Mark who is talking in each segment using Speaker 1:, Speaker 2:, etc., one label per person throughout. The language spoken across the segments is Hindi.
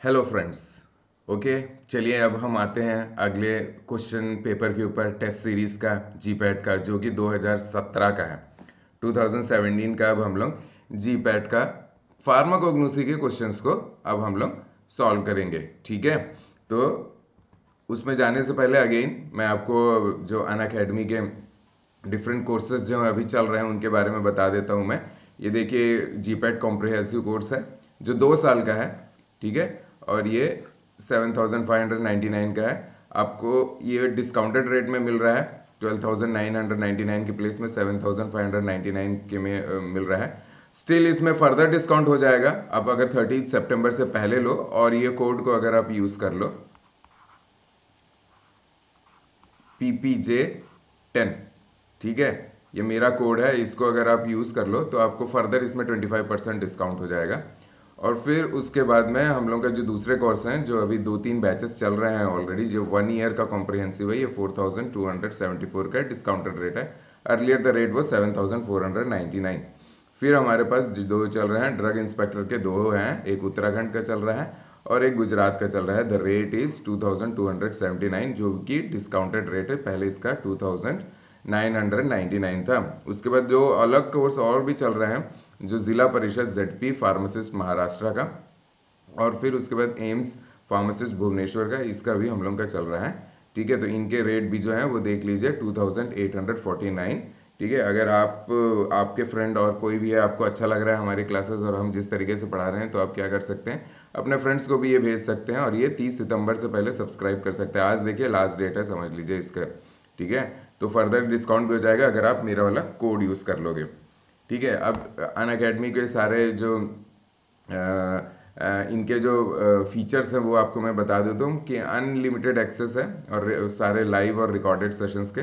Speaker 1: Hello friends. ओके, चलिए अब हम आते हैं अगले क्वेश्चन पेपर के ऊपर, टेस्ट सीरीज का जीपैट का, जो कि 2017 का है। 2017 का अब हम लोग जीपैट का फार्माकोग्नोसी के क्वेश्चंस को अब हम लोग सॉल्व करेंगे। ठीक है, तो उसमें जाने से पहले अगेन मैं आपको जो अनअकैडमी के डिफरेंट कोर्सेज जो अभी चल रहे हैं उनके बारे में बता देता हूँ मैं। ये देखिए, जीपैट कॉम्प्रिहेंसिव कोर्स है जो 2 साल का है। ठीक है, और ये 7,599 का है। आपको ये डिस्काउंटेड रेट में मिल रहा है। 12,999 की प्लेस में 7,599 के में मिल रहा है। स्टिल इसमें फर्दर डिस्काउंट हो जाएगा। आप अगर 30 सितंबर से पहले लो और ये कोड को अगर आप यूज़ कर लो, PPJ10। ठीक है, ये मेरा कोड है, इसको अगर आप यूज़ कर लो तो आपको फर्दर इसमें 25% डिस्काउंट हो जाएगा। और फिर उसके बाद में हम लोग का जो दूसरे कोर्स हैं, जो अभी 2-3 बैचेस चल रहे हैं ऑलरेडी, जो 1 ईयर का कॉम्प्रिहेंसिव है, ये 4,274 का डिस्काउंटेड रेट है। अर्लियर द रेट वो 7,499। फिर हमारे पास जो दो चल रहे हैं, ड्रग इंस्पेक्टर के दो हैं, एक उत्तराखंड का चल रहा है और एक गुजरात का चल रहा है। द रेट इज़ 2,279, जो कि डिस्काउंटेड रेट है। पहले इसका 2,999 था। उसके बाद जो अलग कोर्स और भी चल रहे हैं, जो जिला परिषद ZP फार्मासिस्ट महाराष्ट्र का, और फिर उसके बाद एम्स फार्मासिस्ट भुवनेश्वर का, इसका भी हम लोग का चल रहा है। ठीक है, तो इनके रेट भी जो है वो देख लीजिए, 2,849। ठीक है, अगर आप आपके फ्रेंड और कोई भी है, आपको अच्छा लग रहा है हमारी क्लासेस और हम जिस तरीके से पढ़ा रहे हैं, तो आप क्या कर सकते हैं, अपने फ्रेंड्स को भी ये भेज सकते हैं और ये 30 सितंबर से पहले सब्सक्राइब कर सकते हैं। आज देखिए लास्ट डेट है, समझ लीजिए इसका। ठीक है, तो फर्दर डिस्काउंट भी हो जाएगा अगर आप मेरा वाला कोड यूज़ कर लोगे। ठीक है, अब अनअकैडमी के सारे जो इनके जो फीचर्स हैं वो आपको मैं बता देता हूँ कि अनलिमिटेड एक्सेस है और सारे लाइव और रिकॉर्डेड सेशंस के।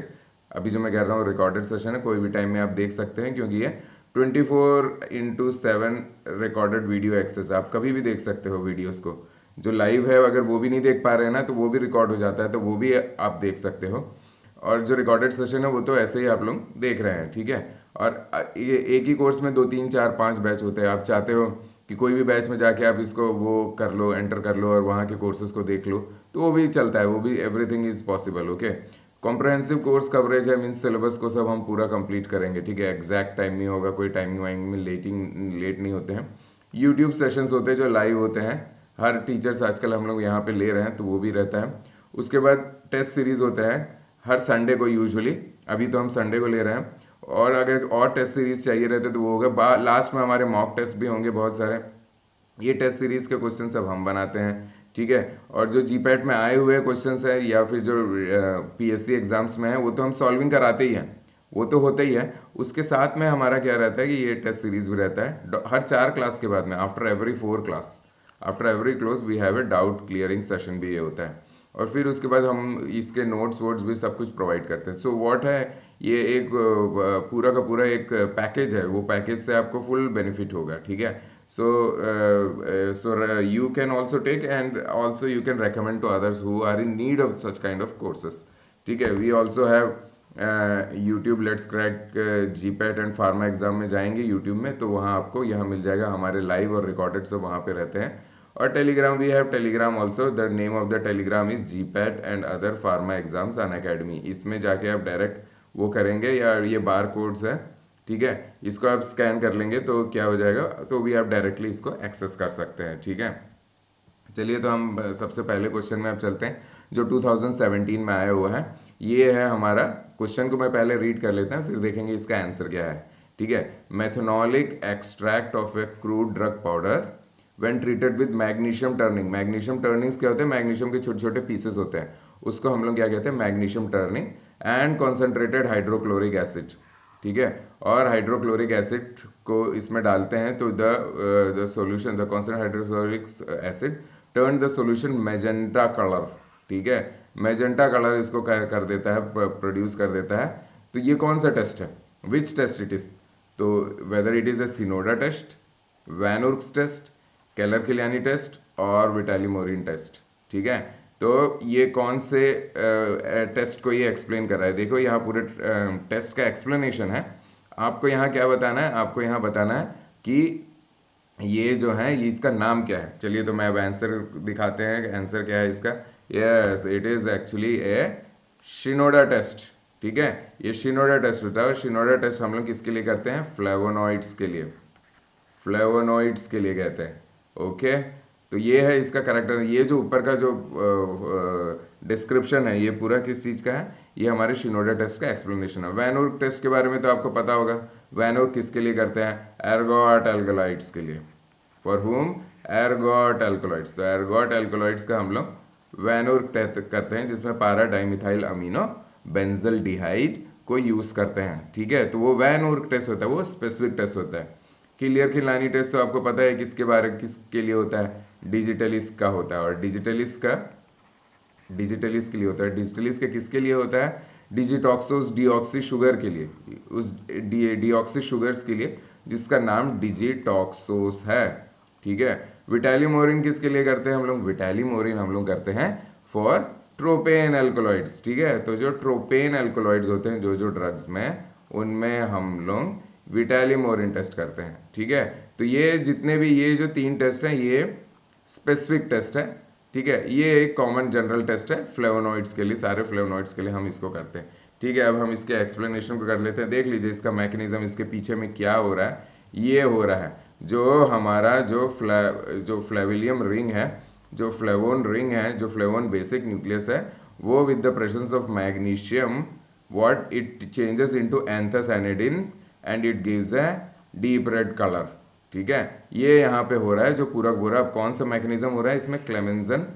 Speaker 1: अभी जो मैं कह रहा हूँ रिकॉर्डेड सेशन है, कोई भी टाइम में आप देख सकते हैं, क्योंकि ये 24/7 रिकॉर्डेड वीडियो एक्सेस है। आप कभी भी देख सकते हो वीडियोस को। जो लाइव है अगर वो भी नहीं देख पा रहे हैं ना, तो वो भी रिकॉर्ड हो जाता है, तो वो भी आप देख सकते हो। और जो रिकॉर्डेड सेशन है वो तो ऐसे ही आप लोग देख रहे हैं। ठीक है, और ये एक ही कोर्स में 2 3 4 5 बैच होते हैं। आप चाहते हो कि कोई भी बैच में जाके आप इसको वो कर लो, एंटर कर लो और वहाँ के कोर्सेज को देख लो, तो वो भी चलता है, वो भी everything is possible. Okay, comprehensive course coverage है, मीन्स सिलेबस को सब हम पूरा कंप्लीट करेंगे। ठीक है, एग्जैक्ट टाइम नहीं होगा, कोई टाइमिंग वाइमिंग में लेट नहीं होते हैं। यूट्यूब सेशंस होते हैं जो लाइव होते हैं, हर टीचर्स आजकल हम लोग यहाँ पे ले रहे हैं, तो वो भी रहता है। उसके बाद टेस्ट सीरीज होते हैं हर संडे को यूजुअली, अभी तो हम संडे को ले रहे हैं। और अगर और टेस्ट सीरीज चाहिए रहते तो वो होगा लास्ट में। हमारे मॉक टेस्ट भी होंगे बहुत सारे। ये टेस्ट सीरीज के क्वेश्चन सब हम बनाते हैं। ठीक है, और जो जीपैट में आए हुए क्वेश्चन है या फिर जो PSC एग्जाम्स में है, वो तो हम सॉल्विंग कराते ही हैं, वो तो होता ही है। उसके साथ में हमारा क्या रहता है कि ये टेस्ट सीरीज भी रहता है हर 4 क्लास के बाद में। After every 4 class, after every close we have a doubt clearing session भी ये होता है। और फिर उसके बाद हम इसके नोट्स वोट्स भी सब कुछ प्रोवाइड करते हैं। सो व्हाट है, ये एक पूरा का पूरा एक पैकेज है। वो पैकेज से आपको फुल बेनिफिट होगा। ठीक है, so you can also take, and also you can recommend to others who are in need of such kind of courses. ठीक है, we also have YouTube Let's Crack GPAT and pharma exam में जाएंगे यूट्यूब में, तो वहाँ आपको यहाँ मिल जाएगा, हमारे लाइव और रिकॉर्डेड सब वहाँ पे रहते हैं। और telegram, we have telegram also. The name of the telegram is GPAT and other pharma exams Unacademy. इसमें जाके आप डायरेक्ट वो करेंगे, या ये बार कोड्स है। ठीक है, इसको आप स्कैन कर लेंगे तो क्या हो जाएगा, तो भी आप डायरेक्टली इसको एक्सेस कर सकते हैं। ठीक है, चलिए तो हम सबसे पहले क्वेश्चन में अब चलते हैं, जो 2017 में आया हुआ है। ये है हमारा क्वेश्चन, को मैं पहले रीड कर लेते हैं, फिर देखेंगे इसका आंसर क्या है। ठीक है, methanolic extract of a crude drug powder when treated with magnesium turning. Magnesium turnings क्या होते हैं, मैग्नीशियम के छोटे छोटे पीसेस होते हैं, उसको हम लोग क्या कहते हैं, magnesium turning. And concentrated hydrochloric acid. ठीक है, और हाइड्रोक्लोरिक एसिड को इसमें डालते हैं, तो the solution, the concentrated hydrochloric asset turn the solution magenta colour. ठीक है, मैजेंटा कलर इसको कर देता है, प्रोड्यूस कर देता है। तो ये कौन सा टेस्ट है, विच टेस्ट इट इज, तो whether it is a Shinoda test, Van Urk's test, Keller Kiliani test और विटाली मोरिन टेस्ट। ठीक है, तो ये कौन से टेस्ट को ये एक्सप्लेन कर रहा है। देखो यहाँ पूरे टेस्ट का एक्सप्लेनेशन है। आपको यहाँ क्या बताना है, आपको यहाँ बताना है कि ये जो है ये इसका नाम क्या है? चलिए तो मैं अब आंसर दिखाते हैं, आंसर क्या है इसका। Yes, it is actually a Shinoda test. ठीक है, ये शिनोडा टेस्ट होता है, और शिनोडा टेस्ट हम लोग किसके लिए करते हैं? फ्लेवोनॉइड्स के लिए, फ्लेवोनॉइड्स के लिए कहते हैं। ओके, तो ये है इसका करेक्टर। ये जो ऊपर का जो डिस्क्रिप्शन है ये पूरा किस चीज़ का है? ये हमारे शिनोडा टेस्ट का एक्सप्लेनेशन है। वैन वुर्क टेस्ट के बारे में तो आपको पता होगा। वैन वुर्क किसके लिए करते हैं? एर्गोट एल्कलॉइड्स के लिए। फॉर हुम? Ergot alkaloids. तो एर्गोट एल्कलॉइड्स का हम लोग वैन वुर्क करते हैं, जिसमें पारा डाइमिथाइल अमीनो बेंजल्डिहाइड को यूज़ करते हैं। ठीक है, तो वो वैन वुर्क टेस्ट होता है, वो स्पेसिफिक टेस्ट होता है। क्लियर खिलानी टेस्ट तो आपको पता है किसके लिए होता है? डिजिटलिस्ट का होता है। और डिजिटलिस्ट के लिए होता है। डिजिटलिस्ट का किसके लिए होता है? डिजिटॉक्सोस डीऑक्सी शुगर के लिए, उस डीऑक्सी शुगर्स के लिए जिसका नाम डिजिटॉक्सोस है। ठीक है, विटालिमोरिन किसके लिए करते हैं हम लोग? विटालिमोरिन हम लोग करते हैं फॉर ट्रोपेन एल्कोलॉइड्स। ठीक है, तो जो ट्रोपेन एल्कोलॉइड्स होते हैं जो जो ड्रग्स में, उनमें हम लोग विटालिमोरिन टेस्ट करते हैं। ठीक है, तो ये जितने भी ये जो 3 टेस्ट हैं ये स्पेसिफिक टेस्ट है। ठीक है, ये एक कॉमन जनरल टेस्ट है फ्लेवोनॉइड्स के लिए, सारे फ्लेवोनॉइड्स के लिए हम इसको करते हैं। ठीक है, अब हम इसके एक्सप्लेनेशन को कर लेते हैं। देख लीजिए इसका मैकेनिज्म, इसके पीछे में क्या हो रहा है। ये हो रहा है जो हमारा जो फ्लेविलियम रिंग है, जो फ्लेवोन रिंग है, जो फ्लेवोन बेसिक न्यूक्लियस है, वो with the presence of magnesium what it changes into anthocyanidin and it gives a deep red color। ठीक है, ये यहाँ पे हो रहा है जो पूरा पूरा। अब कौन सा मैकेनिज्म हो रहा है इसमें? क्लेमेंसन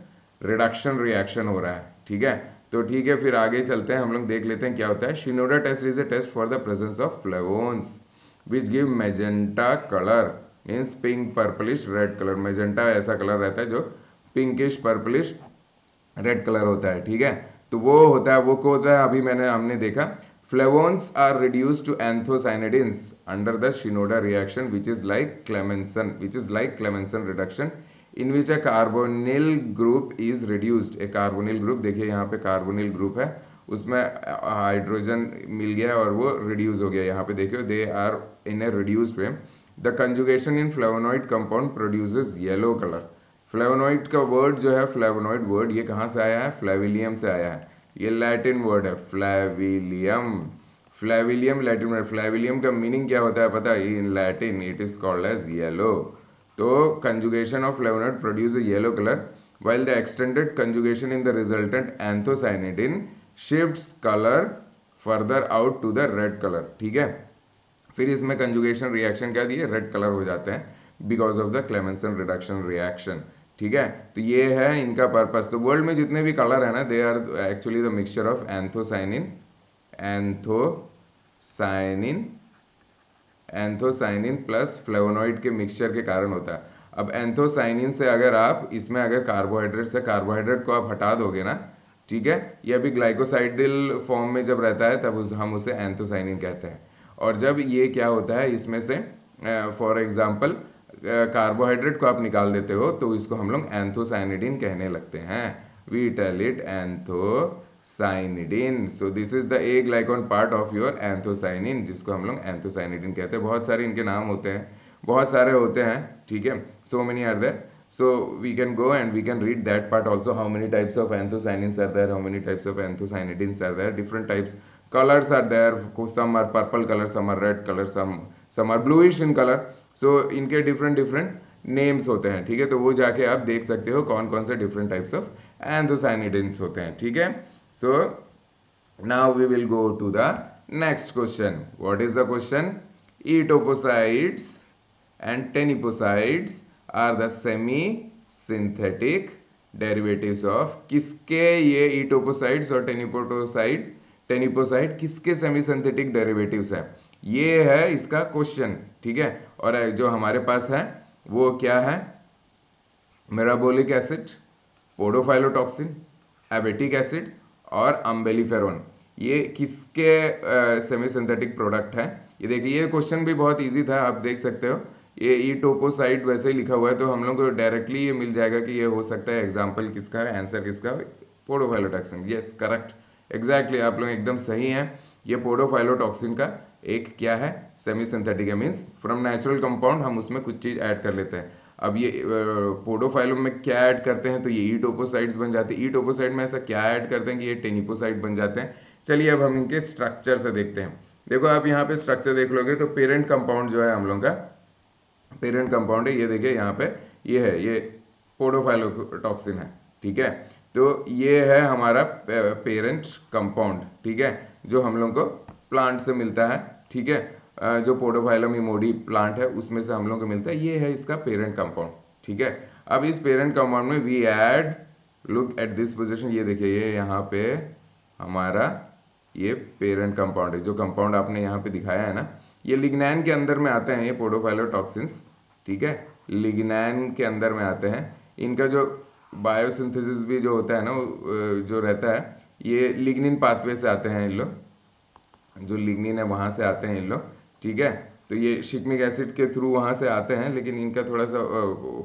Speaker 1: रिडक्शन रिएक्शन हो रहा है। ठीक है, तो ठीक है, फिर आगे चलते हैं, हम लोग देख लेते हैं क्या होता है। Shinoda test is a test for the presence of flavones which give magenta colour, means pink purplish red colour. Magenta ऐसा कलर रहता है जो पिंकिश पर्पलिश रेड कलर होता है। ठीक है, तो वो होता है, वो क्या होता है? अभी हमने देखा flavones are reduced to anthocyanidins under the Shinoda reaction which is like Clemmensen reduction in which a carbonyl group is reduced. A carbonyl group, देखिए यहाँ पे कार्बोनिल ग्रुप है, उसमें हाइड्रोजन मिल गया और वो रिड्यूस हो गया। यहाँ पे देखिए they are in a reduced way. The conjugation in flavonoid compound produces yellow colour. Flavonoid का वर्ड जो है, फ्लेवोनॉइड वर्ड, ये कहाँ से आया है? फ्लेविलियम से आया है। ये लैटिन वर्ड है, फ्लेविलियम। फ्लेविलियम लैटिन वर्ड। फ्लेविलियम का मीनिंग क्या होता है पता है? In Latin it is called as yellow. तो conjugation of flavonoid produce yellow colour while the extended conjugation in the resultant anthocyanidin shifts color further out to the red color। ठीक है, फिर इसमें कंजुगेशन रिएक्शन क्या दिए? रेड कलर हो जाते हैं because of the Clemmensen reduction reaction. ठीक है, तो ये है इनका पर्पस। तो वर्ल्ड में जितने भी कलर है ना, they are actually the mixture of anthocyanin plus flavonoid के मिक्सचर के कारण होता है। अब एंथोसाइनिन से अगर आप इसमें अगर कार्बोहाइड्रेट को आप हटा दोगे ना, ठीक है, ये अभी ग्लाइकोसाइडिल फॉर्म में जब रहता है तब हम उसे एंथोसाइनिन कहते हैं। और जब ये क्या होता है इसमें से फॉर एग्जांपल कार्बोहाइड्रेट को आप निकाल देते हो तो इसको हम लोग एंथोसाइनिडिन कहने लगते हैं। We tell it anthocyanidin. So this is the aglycone part of your anthocyanin, जिसको हम लोग एंथोसाइनिडिन कहते हैं। बहुत सारे इनके नाम होते हैं, बहुत सारे होते हैं। ठीक है, so many are there. So we can go and we can read that part also, how many types of anthocyanins are there, how many types of anthocyanidins are there, different types, colors are there, some are purple color, some are red color, some are bluish in color, so इनके different names होते हैं। ठीक है, तो वो जाके आप देख सकते हो कौन कौन से different types of anthocyanidins होते हैं। ठीक है, so now we will go to the next question. What is the question? Etoposides and teniposides are the semi synthetic derivatives of. किसके ये इटोपोसाइड्स और टेनिपोसाइड किसके सेमी सिंथेटिक डेरिवेटिव्स है? ये है इसका क्वेश्चन। ठीक है, और जो हमारे पास है वो क्या है? मेटाबोलिक एसिड, पोडोफाइलोटॉक्सिन, एबेटिक एसिड और अम्बेलिफेरॉन। ये किसके सेमी सिंथेटिक प्रोडक्ट है? ये देखिए, ये क्वेश्चन भी बहुत इजी था, आप देख सकते हो। ये इटोपोसाइड वैसे ही लिखा हुआ है तो हम लोग को डायरेक्टली ये मिल जाएगा कि ये हो सकता है एग्जाम्पल किसका है, आंसर किसका है? पोडोफाइलोटॉक्सिन। यस, करेक्ट, एग्जैक्टली, आप लोग एकदम सही हैं। ये पोडोफाइलोटॉक्सिन का एक क्या है, सेमी सिंथेटिक है, मीन्स फ्रॉम नेचुरल कंपाउंड हम उसमें कुछ चीज़ ऐड कर लेते हैं। अब ये पोडोफाइलम में क्या ऐड करते हैं, तो ये ई टोपोसाइड्स बन जाते हैं। ई टोपोसाइड में ऐसा क्या ऐड करते हैं कि ये टेनिपोसाइड बन जाते हैं। चलिए अब हम इनके स्ट्रक्चर से देखते हैं। देखो आप यहाँ पे स्ट्रक्चर देख लोगे तो पेरेंट कंपाउंड जो है हम लोग का पेरेंट कंपाउंड है, ये देखिए यहाँ पे ये है, ये पोडोफाइलोटॉक्सिन है, ठीक है। तो ये है हमारा पेरेंट कंपाउंड, ठीक है, जो हम लोग को प्लांट से मिलता है, ठीक है। जो पोडोफाइलम इमोडी प्लांट है उसमें से हम लोग को मिलता है, ये है इसका पेरेंट कंपाउंड, ठीक है। अब इस पेरेंट कंपाउंड में we add, look at this position, ये देखिए ये यहाँ पे हमारा ये पेरेंट कंपाउंड है, जो कंपाउंड आपने यहाँ पे दिखाया है ना, ये लिग्नैन के अंदर में आते हैं ये पोडोफाइलोटॉक्सिन्स, ठीक है, लिग्नैन के अंदर में आते हैं। इनका जो बायोसिंथेसिस भी जो होता है ना जो रहता है, ये लिग्निन पाथवे से आते हैं इन लोग, जो लिग्निन है वहाँ से आते हैं इन लोग, ठीक है। तो ये शिकमिक एसिड के थ्रू वहाँ से आते हैं, लेकिन इनका थोड़ा सा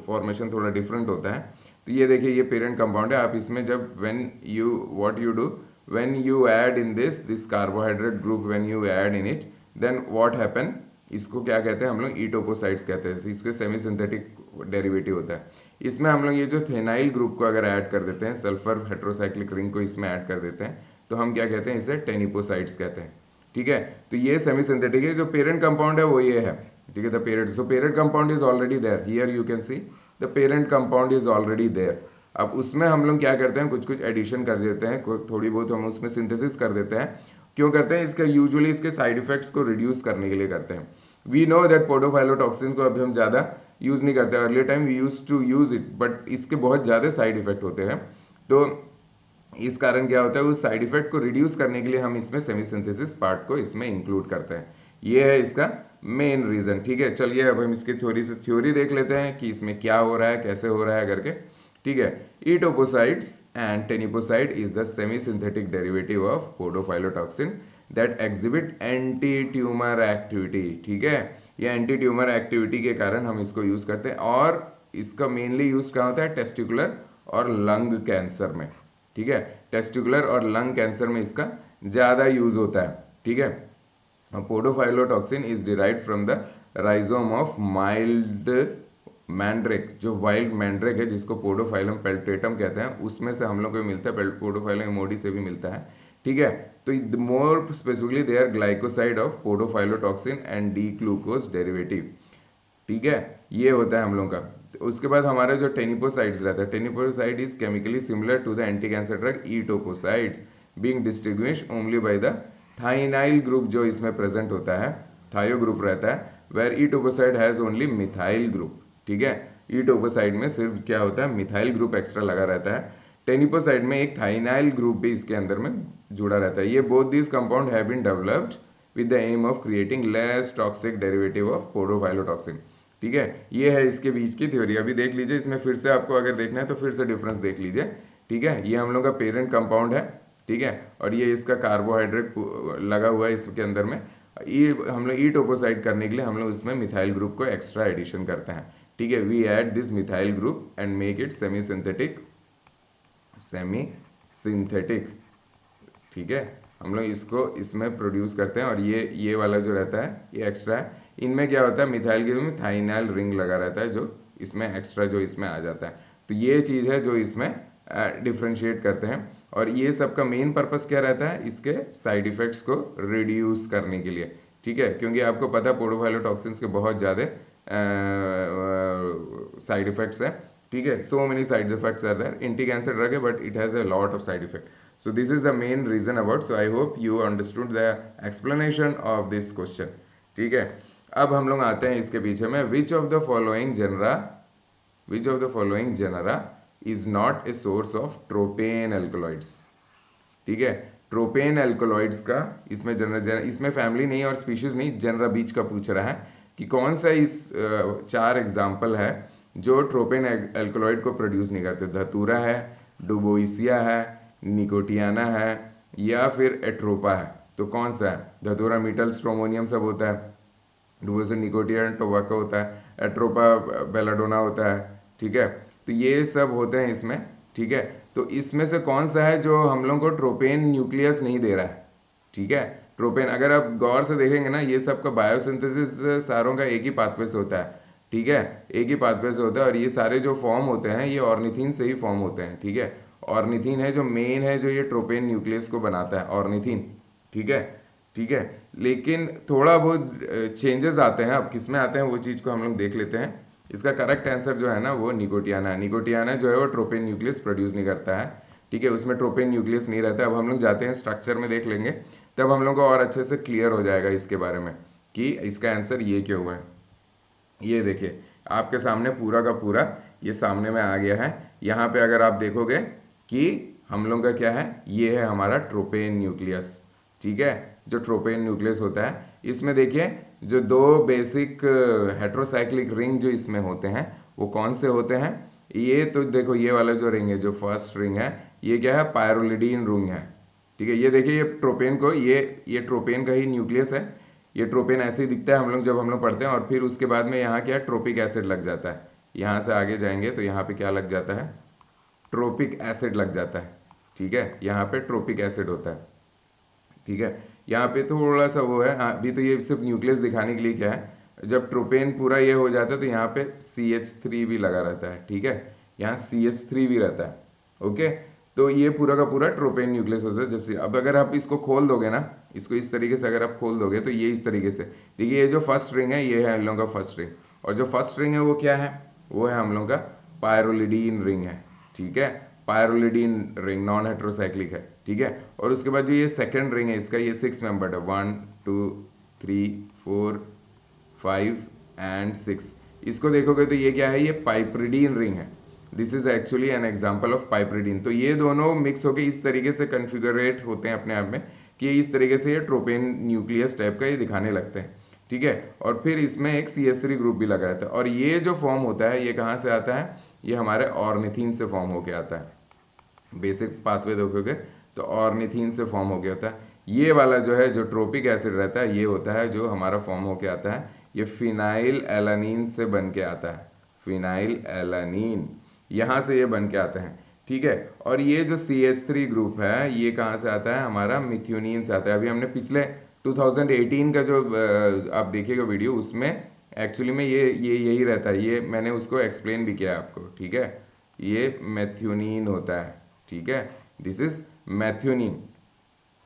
Speaker 1: फॉर्मेशन थोड़ा डिफरेंट होता है। तो ये देखिए ये पेरेंट कंपाउंड है। आप इसमें जब when you what you do when you add in this carbohydrate group, when you add in it, then what happen, इसको क्या कहते हैं हम लोग, ई टोपोसाइड्स कहते हैं, इसके सेमी सिंथेटिक डेरिवेटिव होता है। इसमें हम लोग ये जो थेनाइल ग्रुप को अगर ऐड कर देते हैं, सल्फर हेट्रोसाइक्लिक रिंग को इसमें ऐड कर देते हैं, तो हम क्या कहते हैं, इसे टेनिपोसाइड्स कहते हैं, ठीक है। तो ये सेमी सिंथेटिक है। जो पेरेंट कंपाउंड है वो ये है, ठीक है, the parent, so parent compound is already there, here you can see the parent compound is already there. अब उसमें हम लोग क्या करते हैं, कुछ कुछ एडिशन कर देते हैं, थोड़ी बहुत हम उसमें सिंथेसिस कर देते हैं। क्यों करते हैं, इसका यूजुअली इसके साइड इफेक्ट्स को रिड्यूस करने के लिए करते हैं। वी नो दैट पोडोफाइलोटॉक्सिन को अभी हम ज़्यादा यूज़ नहीं करते, earlier time we use to use it, but इसके बहुत ज़्यादा साइड इफेक्ट होते हैं। तो इस कारण क्या होता है, उस साइड इफेक्ट को रिड्यूस करने के लिए हम इसमें सेमी सिंथेसिस पार्ट को इसमें इंक्लूड करते हैं। ये है इसका मेन रीज़न, ठीक है। चलिए अब हम इसकी थ्योरी देख लेते हैं कि इसमें क्या हो रहा है, कैसे हो रहा है करके, ठीक है। Etoposides and teniposide is the semi synthetic derivative of podophyllotoxin that exhibit anti tumour activity, ठीक है। ये एंटी ट्यूमर एक्टिविटी के कारण हम इसको यूज़ करते हैं, और इसका मेनली यूज कहाँ होता है, टेस्टिकुलर और लंग कैंसर में, ठीक है। टेस्टिकुलर और लंग कैंसर में इसका ज़्यादा यूज होता है, ठीक है। Podophyllotoxin is derived from the rhizome of mild mandrake, जो वाइल्ड मैंड्रेक है जिसको पोडोफाइलम पेल्टेटम कहते हैं, उसमें से हम लोग को मिलता है, पोडोफाइलम इमोडी से भी मिलता है, ठीक है। तो more specifically they are glycoside of podophyllotoxin and D glucose derivative, ठीक है। ये होता है हम लोग का। तो उसके बाद हमारा जो टेनिपोसाइड्स रहता है, teniposide is chemically similar to the anti cancer drug etoposides, being distinguished only by the thienyl group, जो इसमें प्रेजेंट होता है, थायो ग्रुप रहता है, where etoposide has only methyl group, ठीक है। ई टोपोसाइड में सिर्फ क्या होता है, मिथाइल ग्रुप एक्स्ट्रा लगा रहता है। टेनिपोसाइड में एक थाइनाइल ग्रुप भी इसके अंदर में जुड़ा रहता है। ये both this compound have been developed with the aim of creating less toxic derivative of podophyllotoxin, ठीक है। ये है इसके बीच की थ्योरी। अभी देख लीजिए, इसमें फिर से आपको अगर देखना है तो फिर से डिफरेंस देख लीजिए, ठीक है। ये हम लोग का पेरेंट कंपाउंड है, ठीक है, और ये इसका कार्बोहाइड्रेट लगा हुआ है इसके अंदर में। ये हम लोग ई टोपोसाइड करने के लिए हम लोग इसमें मिथाइल ग्रुप को एक्स्ट्रा एडिशन करते हैं, ठीक है। We add this methyl group and make it semi synthetic, ठीक है। हम लोग इसको इसमें प्रोड्यूस करते हैं, और ये वाला जो रहता है ये एक्स्ट्रा है। इनमें क्या होता है, मिथाइल ग्रुप में थाइनाइल रिंग लगा रहता है, जो इसमें एक्स्ट्रा जो इसमें आ जाता है। तो ये चीज़ है जो इसमें डिफ्रेंशिएट करते हैं। और ये सब का मेन पर्पस क्या रहता है, इसके साइड इफ़ेक्ट्स को रिड्यूस करने के लिए, ठीक है। क्योंकि आपको पता है पोडोफाइलोटॉक्सिन्स के बहुत ज़्यादा साइड इफ़ेक्ट्स हैं, ठीक है। So many side effects are there. Anti cancer drug है but it has a lot of side effect. So this is the main reason about. So I hope you understood the explanation of this question. ठीक है, अब हम लोग आते हैं इसके पीछे में. Which of the following genera is not a source of tropane alkaloids? ठीक है, ट्रोपेन एल्कोलॉइड्स का इसमें इसमें फैमिली नहीं और स्पीशीज नहीं, जनरा बीच का पूछ रहा है कि कौन सा इस 4 एग्जाम्पल है जो ट्रोपेन एल्कोलॉइड को प्रोड्यूस नहीं करते. धतूरा है, डुबोइसिया है, निकोटियाना है या फिर एट्रोपा है. तो कौन सा है? धतूरा मीटल स्ट्रोमोनियम सब होता है, डुबोइसिया निकोटिया टोबैको होता है, एट्रोपा बेलाडोना होता है. ठीक है, तो ये सब होते हैं इसमें. ठीक है, तो इसमें से कौन सा है जो हम लोग को ट्रोपेन न्यूक्लियस नहीं दे रहा है? ठीक है, ट्रोपेन, अगर आप गौर से देखेंगे ना, ये सब का बायोसिंथेसिस सारों का एक ही पाथवे से होता है, ठीक है, एक ही पाथवे से होता है। और ये सारे जो फॉर्म होते हैं ये ऑर्निथीन से ही फॉर्म होते हैं, ठीक है। ऑर्निथीन है जो मेन है, जो ये ट्रोपेन न्यूक्लियस को बनाता है, ऑर्निथीन, ठीक है, ठीक है। लेकिन थोड़ा बहुत चेंजेस आते हैं, अब किस में आते हैं वो चीज़ को हम लोग देख लेते हैं। इसका करेक्ट आंसर जो है ना वो निकोटियाना है। निकोटियाना जो है वो ट्रोपेन न्यूक्लियस प्रोड्यूस नहीं करता है, ठीक है, उसमें ट्रोपेन न्यूक्लियस नहीं रहता है। अब हम लोग जाते हैं स्ट्रक्चर में देख लेंगे, तब हम लोग को और अच्छे से क्लियर हो जाएगा इसके बारे में कि इसका आंसर ये क्यों हुआ है। ये देखिए आपके सामने पूरा का पूरा ये सामने में आ गया है। यहाँ पे अगर आप देखोगे कि हम लोग का क्या है, ये है हमारा ट्रोपेन न्यूक्लियस, ठीक है, जो ट्रोपेन न्यूक्लियस होता है। इसमें देखिए जो दो बेसिक हेट्रोसाइक्लिक रिंग जो इसमें होते हैं वो कौन से होते हैं, ये तो देखो ये वाला जो रिंग है, जो फर्स्ट रिंग है, ये क्या है, पायरोलिडीन रिंग है, ठीक है। ये देखिए ये ट्रोपेन को, ये ट्रोपेन का ही न्यूक्लियस है। ये ट्रोपेन ऐसे ही दिखता है हम लोग जब हम लोग पढ़ते हैं। और फिर उसके बाद में यहाँ क्या ट्रोपिक एसिड लग जाता है, यहाँ से आगे जाएंगे तो यहाँ पे क्या लग जाता है, ट्रोपिक एसिड लग जाता है, ठीक है, यहाँ पे ट्रोपिक एसिड होता है, ठीक है। यहाँ पे थोड़ा सा वो है, अभी तो ये सिर्फ न्यूक्लियस दिखाने के लिए क्या है, जब ट्रोपेन पूरा ये हो जाता है तो यहाँ पे CH3 भी लगा रहता है, ठीक है, यहाँ CH3 भी रहता है, ओके। तो ये पूरा का पूरा ट्रोपेन न्यूक्लियस होता है। जब से अब अगर आप इसको खोल दोगे ना, इसको इस तरीके से अगर आप खोल दोगे तो ये इस तरीके से देखिए, ये जो फर्स्ट रिंग है ये है हम लोगों का फर्स्ट रिंग, और जो फर्स्ट रिंग है वो क्या है, वो है हम लोगों का पायरोलिडीन रिंग है, ठीक है, पायरोलिडीन रिंग नॉन हेट्रोसाइक्लिक है, ठीक है। और उसके बाद जो ये सेकंड रिंग है इसका, ये 6 मेंबर्ड है, 1 2 3 4 5 एंड 6। इसको देखोगे तो ये क्या है, ये पाइपरिडीन रिंग है। This is actually an example of piperidine. तो ये दोनों मिक्स होकर इस तरीके से कन्फिगरेट होते हैं अपने आप में कि इस तरीके से ये ट्रोपेन न्यूक्लियस टाइप का ये दिखाने लगते हैं, ठीक है। और फिर इसमें एक CH3 ग्रुप भी लगा रहता है। और ये जो फॉर्म होता है ये कहाँ से आता है, ये हमारे ऑर्निथीन से फॉर्म होके आता है। बेसिक पाथवे देखोगे तो ऑर्निथीन से फॉर्म होके आता है। ये वाला जो है जो ट्रोपिक एसिड रहता है ये होता है जो हमारा फॉर्म होके आता है, ये फिनाइल एलानीन से बन के आता है, फिनाइल एलानीन, यहाँ से ये बन के आते हैं, ठीक है। और ये जो CH3 ग्रुप है ये कहाँ से आता है, हमारा मिथ्योनिन से आता है। अभी हमने पिछले 2018 का जो आप देखिएगा वीडियो, उसमें एक्चुअली में ये यही रहता है, ये मैंने उसको एक्सप्लेन भी किया आपको, ठीक है। ये मैथ्योनिन होता है, ठीक है, दिस इज मैथ्योनिन,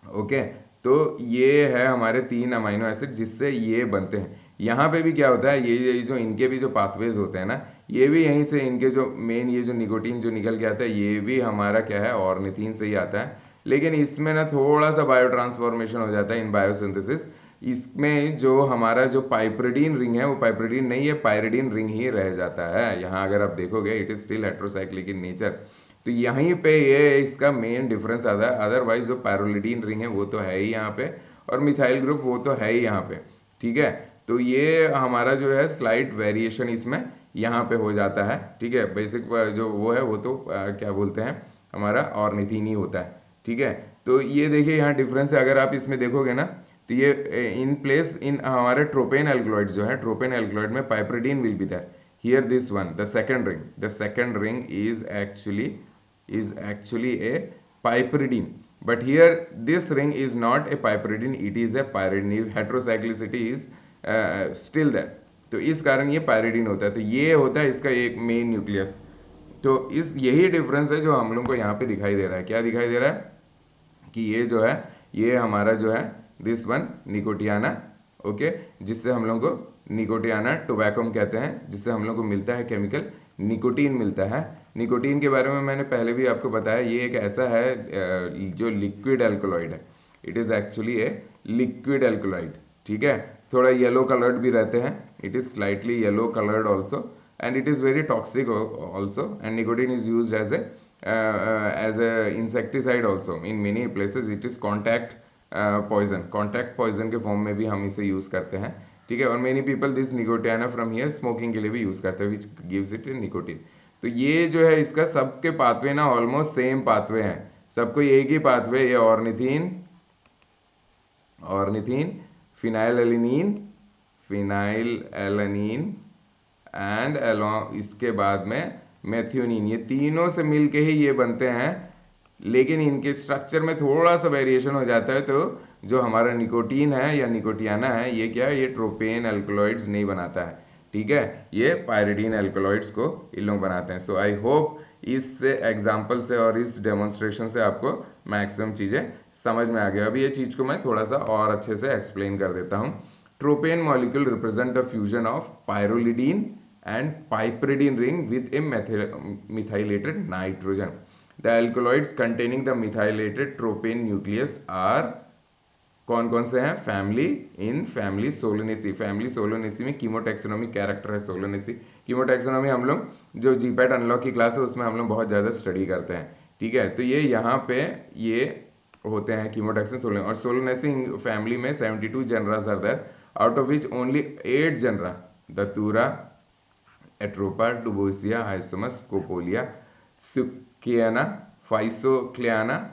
Speaker 1: ओके। तो ये है हमारे 3 अमाइनो एसिड जिससे ये बनते हैं। यहाँ पे भी क्या होता है, ये जो इनके भी जो पाथवेज होते हैं ना, ये भी यहीं से इनके जो मेन ये जो निकोटीन जो निकल के आता है ये भी हमारा क्या है, ऑर्निथीन से ही आता है। लेकिन इसमें ना थोड़ा सा बायो ट्रांसफॉर्मेशन हो जाता है इन बायोसिंथेसिस। इसमें जो हमारा जो पाइपरिडीन रिंग है वो पाइपरिडीन नहीं है, पायरिडीन रिंग ही रह जाता है। यहाँ अगर आप देखोगे it is still heterocyclic in nature. तो यहीं पे ये इसका मेन डिफरेंस आता है। अदरवाइज जो पैरोलिडीन रिंग है वो तो है ही यहाँ पे, और मिथाइल ग्रुप वो तो है ही यहाँ पे, ठीक है। तो ये हमारा जो है स्लाइट वेरिएशन इसमें यहाँ पे हो जाता है, ठीक है। बेसिक जो वो है वो तो क्या बोलते हैं, हमारा ऑर्निथीन ही होता है, ठीक है। तो ये देखिए यहाँ डिफरेंस है, अगर आप इसमें देखोगे ना तो ये इन प्लेस इन हमारे ट्रोपेन एल्कलॉइड जो है, ट्रोपेन एल्कलॉइड में piperidine will be there. Here this one, the second ring is actually a piperidine, but here this ring is not a piperidine, it is a pyridine. Heterocyclicity is still there, तो इस कारण ये पायरिडीन होता है। तो ये होता है इसका एक मेन न्यूक्लियस। तो इस यही डिफरेंस है जो हम लोग को यहाँ पे दिखाई दे रहा है। क्या दिखाई दे रहा है कि ये जो है ये हमारा जो है दिस वन निकोटियाना, ओके, जिससे हम लोग को निकोटियाना टोबैकम कहते हैं, जिससे हम लोग को मिलता है केमिकल निकोटीन मिलता है। निकोटीन के बारे में मैंने पहले भी आपको बताया, ये एक ऐसा है जो लिक्विड एल्कलॉइड है। It is actually a liquid alkaloid, ठीक है। थोड़ा येलो कलर्ड भी रहते हैं, it is slightly yellow coloured also, and it is very toxic also, and nicotine is use as a insecticide also in many places. It is contact poison के फॉर्म में भी हम इसे यूज़ करते हैं, ठीक है। और many people this Nicotiana from here smoking के लिए भी यूज़ करते हैं, विच गिव्स इट निकोटीन। तो ये जो है इसका सबके पाथवे ना ऑलमोस्ट सेम पाथवे हैं, सबको एक ही पाथवे, ये ornithine phenyl alanine and along इसके बाद में मेथ्योनिन, ये तीनों से मिलके ही ये बनते हैं। लेकिन इनके स्ट्रक्चर में थोड़ा सा वेरिएशन हो जाता है। तो जो हमारा निकोटीन है या निकोटियाना है, ये क्या है, ये ट्रोपेन एल्कलॉइड्स नहीं बनाता है, ठीक है, ये पायरिडीन एल्कलॉइड्स को इन लोग बनाते हैं। सो आई होप इस एग्जाम्पल से और इस डेमोन्स्ट्रेशन से आपको मैक्सिमम चीज़ें समझ में आ गया। अभी ये चीज़ को मैं थोड़ा सा और अच्छे से एक्सप्लेन कर देता हूँ। Tropane molecule represent the fusion of pyrrolidine and piperidine ring with a methylated nitrogen. The alkaloids containing the methylated tropane nucleus are कौन कौन से हैं, फैमिली इन फैमिली सोलोनेसी। फैमिली सोलोनेसी में कीमोटैक्सोनॉमी कैरेक्टर है सोलोनेसी। कीमोटैक्सोनॉमी हम लोग जो जीपैट अनलॉक की क्लास है उसमें हम लोग बहुत ज़्यादा स्टडी करते हैं, ठीक है। तो ये यहाँ पे ये होते हैं कीमोटैक्सन सोलोनेसी। और सोलोनेसी फैमिली में 72 genera are there, out of which only 8 genera, Datura, Atropa, Duboisia, Hyoscyamus, Scopolia, सुकियाना, फाइसोक्लियाना,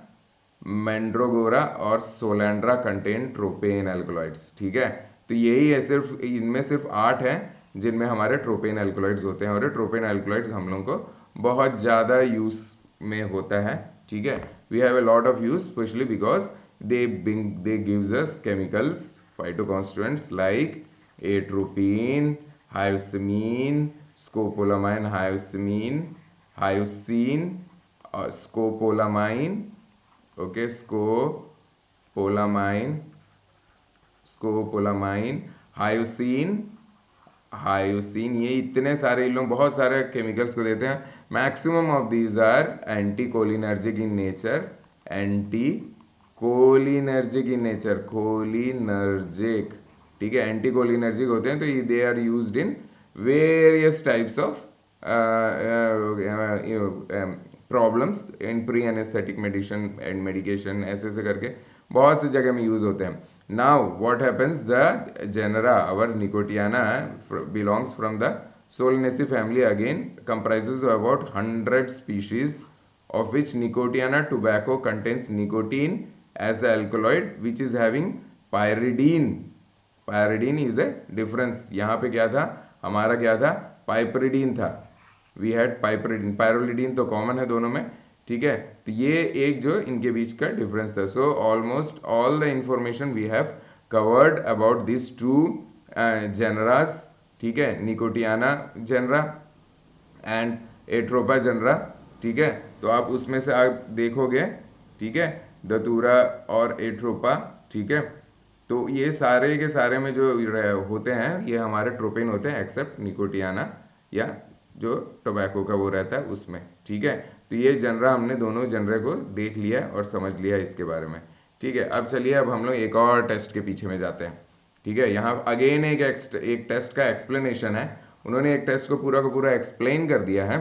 Speaker 1: मैंड्रोगोरा और सोलैंड्रा कंटेन ट्रोपेन एल्कलॉइड्स, ठीक है। तो यही है, सिर्फ इनमें सिर्फ 8 हैं जिनमें हमारे ट्रोपेन एल्कलॉइड्स होते हैं, और ये ट्रोपेन एल्कलॉइड्स हम लोग को बहुत ज़्यादा यूज़ में होता है, ठीक है। We have a lot of use specially because they gives us chemicals phytoconstituents like atropine, hyoscyamine, scopolamine, hyoscyamine, hyoscine, scopolamine, okay, scopolamine, hyoscine, hyoscine, ये इतने सारे इन लोग बहुत सारे केमिकल्स को देते हैं। Maximum of these are anti cholinergic in nature, anti cholinergic in nature, cholinergic, ठीक है, एंटी कोलिनर्जिक होते हैं। तो they are used in various types of problems in pre anaesthetic medicine and medication, ऐसे ऐसे करके बहुत सी जगह में यूज होते हैं। Now what happens, the genera our Nicotiana belongs from the Solanaceae family, again comprises of about 100 species, of which Nicotiana tobacco contains nicotine as the alkaloid which is having pyridine. Pyridine is a difference, यहाँ पे क्या था, हमारा क्या था, पाइपरिडीन था। वी हैड पाइपरिडीन, पायरोलिडीन तो कॉमन है दोनों में, ठीक है। तो ये एक जो इनके बीच का डिफरेंस था। So almost all the information we have covered about this two genera, ठीक है, Nicotiana genera and Atropa genera, ठीक है। तो आप उसमें से आप देखोगे, ठीक है, दतूरा और एट्रोपा, ठीक है। तो ये सारे के सारे में जो होते हैं ये हमारे ट्रोपेन होते हैं, एक्सेप्ट निकोटियाना या जो टोबैको का वो रहता है उसमें, ठीक है। तो ये जनरा हमने दोनों जनरे को देख लिया और समझ लिया इसके बारे में, ठीक है। अब चलिए अब हम लोग एक और टेस्ट के पीछे में जाते हैं, ठीक है। यहाँ अगेन एक टेस्ट का एक्सप्लेनेशन है, उन्होंने एक टेस्ट को पूरा एक्सप्लेन कर दिया है,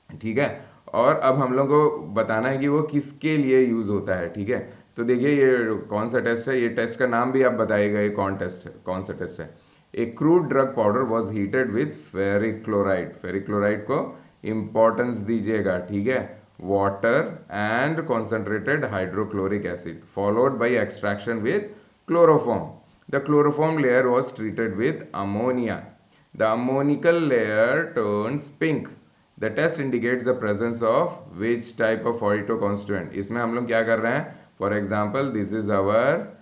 Speaker 1: ठीक है। और अब हम लोग को बताना है कि वो किसके लिए यूज़ होता है, ठीक है। तो देखिए ये कौन सा टेस्ट है, ये टेस्ट का नाम भी आप बताइएगा ये कौन सा टेस्ट है। ए crude drug powder was heated with ferric chloride, ferric chloride को इम्पोर्टेंस दीजिएगा, ठीक है, water and concentrated hydrochloric acid followed by extraction with chloroform. The chloroform layer was treated with ammonia, the ammonical layer turns pink. The test indicates the presence of which type of phytoconstituent. इसमें हम लोग क्या कर रहे हैं, for example this is our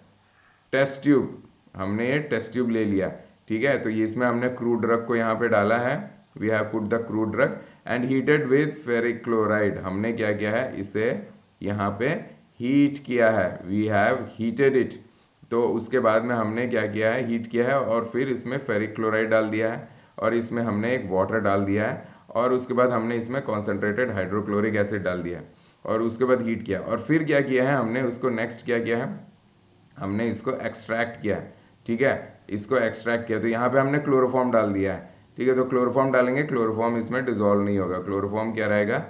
Speaker 1: test tube, हमने ये टेस्ट ट्यूब ले लिया, ठीक है। तो इसमें हमने क्रूड ड्रग को यहाँ पे डाला है, we have put the crude drug and heated with ferric chloride. हमने क्या किया है, इसे यहाँ पे हीट किया है, वी हैव हीटेड इट। तो उसके बाद में हमने क्या किया है, हीट किया है और फिर इसमें फेरिक क्लोराइड डाल दिया है और इसमें हमने एक वाटर डाल दिया है और उसके बाद हमने इसमें कॉन्सेंट्रेटेड हाइड्रोक्लोरिक एसिड डाल दिया है और उसके बाद हीट किया और फिर क्या किया है हमने उसको नेक्स्ट क्या किया है, हमने इसको एक्सट्रैक्ट किया, ठीक है, इसको एक्सट्रैक्ट किया। तो यहाँ पे हमने क्लोरोफॉर्म डाल दिया है, ठीक है। तो क्लोरोफॉर्म डालेंगे, क्लोरोफॉर्म इसमें डिजोल्व नहीं होगा, क्लोरोफॉर्म क्या रहेगा,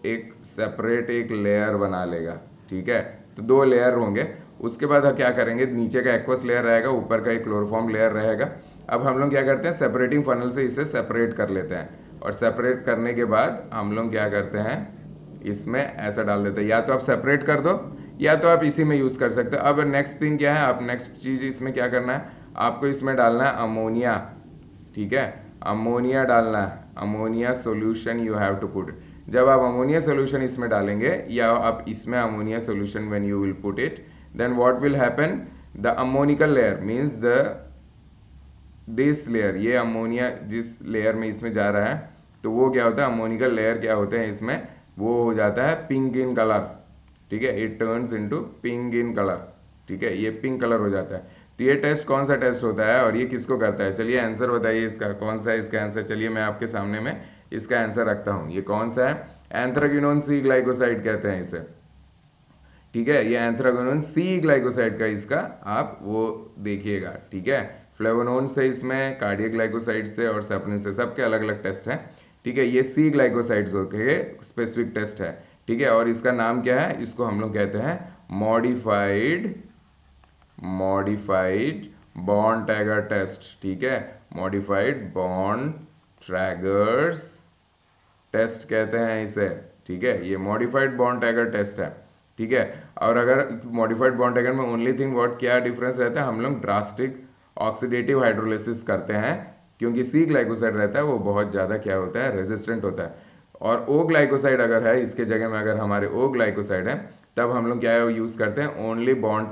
Speaker 1: एक सेपरेट एक लेयर बना लेगा, ठीक है। तो 2 लेयर होंगे। उसके बाद हम क्या करेंगे, नीचे का एक्वस लेयर रहेगा, ऊपर का एक क्लोरोफॉर्म लेयर रहेगा। अब हम लोग क्या करते हैं, सेपरेटिंग फनल से इसे सेपरेट कर लेते हैं और सेपरेट करने के बाद हम लोग क्या करते हैं, इसमें ऐसा डाल देते हैं। या तो आप सेपरेट कर दो या तो आप इसी में यूज़ कर सकते हो। अब नेक्स्ट थिंग क्या है, आप नेक्स्ट चीज़ इसमें क्या करना है, आपको इसमें डालना है अमोनिया, ठीक है, अमोनिया डालना है, ammonia solution you have to put. जब आप अमोनिया सोल्यूशन इसमें डालेंगे या आप इसमें ammonia solution when you will put it, then what will happen, the ammonical layer means the this layer, ये अमोनिया जिस लेयर में इसमें जा रहा है तो वो क्या होता है, अमोनिकल लेयर क्या होते हैं इसमें, वो हो जाता है पिंक इन कलर, ठीक है, it turns into pink in colour, ठीक है, ये पिंक कलर हो जाता है। तो ये टेस्ट कौन सा टेस्ट होता है और ये किसको करता है, चलिए आंसर बताइए इसका, कौन सा है इसका आंसर, चलिए मैं आपके सामने में इसका आंसर रखता हूँ, ये कौन सा है, एंथ्राक्विनोन सी ग्लाइकोसाइड कहते हैं इसे, ठीक है, ये एंथ्राक्विनोन सी ग्लाइकोसाइड का इसका आप वो देखिएगा, ठीक है, फ्लेवोनोन्स थे इसमें, कार्डियक ग्लाइकोसाइड्स थे और सेपनिन से, सबके अलग अलग टेस्ट हैं, ठीक है, ये सी ग्लाइकोसाइड्स के स्पेसिफिक टेस्ट है, ठीक है, और इसका नाम क्या है, इसको हम लोग कहते हैं मॉडिफाइड बॉन्ड टैगर टेस्ट, ठीक है, मॉडिफाइड बॉन्ड ट्रैगर्स टेस्ट कहते हैं इसे, ठीक है, ये मॉडिफाइड बॉन्ड टैगर टेस्ट है, ठीक है। और अगर मॉडिफाइड बॉन्ड टैगर में ओनली थिंग व्हाट क्या डिफरेंस रहता है, हम लोग ड्रास्टिक ऑक्सीडेटिव हाइड्रोलिसिस करते हैं, क्योंकि सी ग्लाइकोसाइड रहता है वो बहुत ज़्यादा क्या होता है, रेजिस्टेंट होता है, और ओ ग्लाइकोसाइड अगर है इसके जगह में, अगर हमारे ओ ग्लाइकोसाइड है तब हम लोग क्या यूज़ करते हैं, ओनली बॉन्ड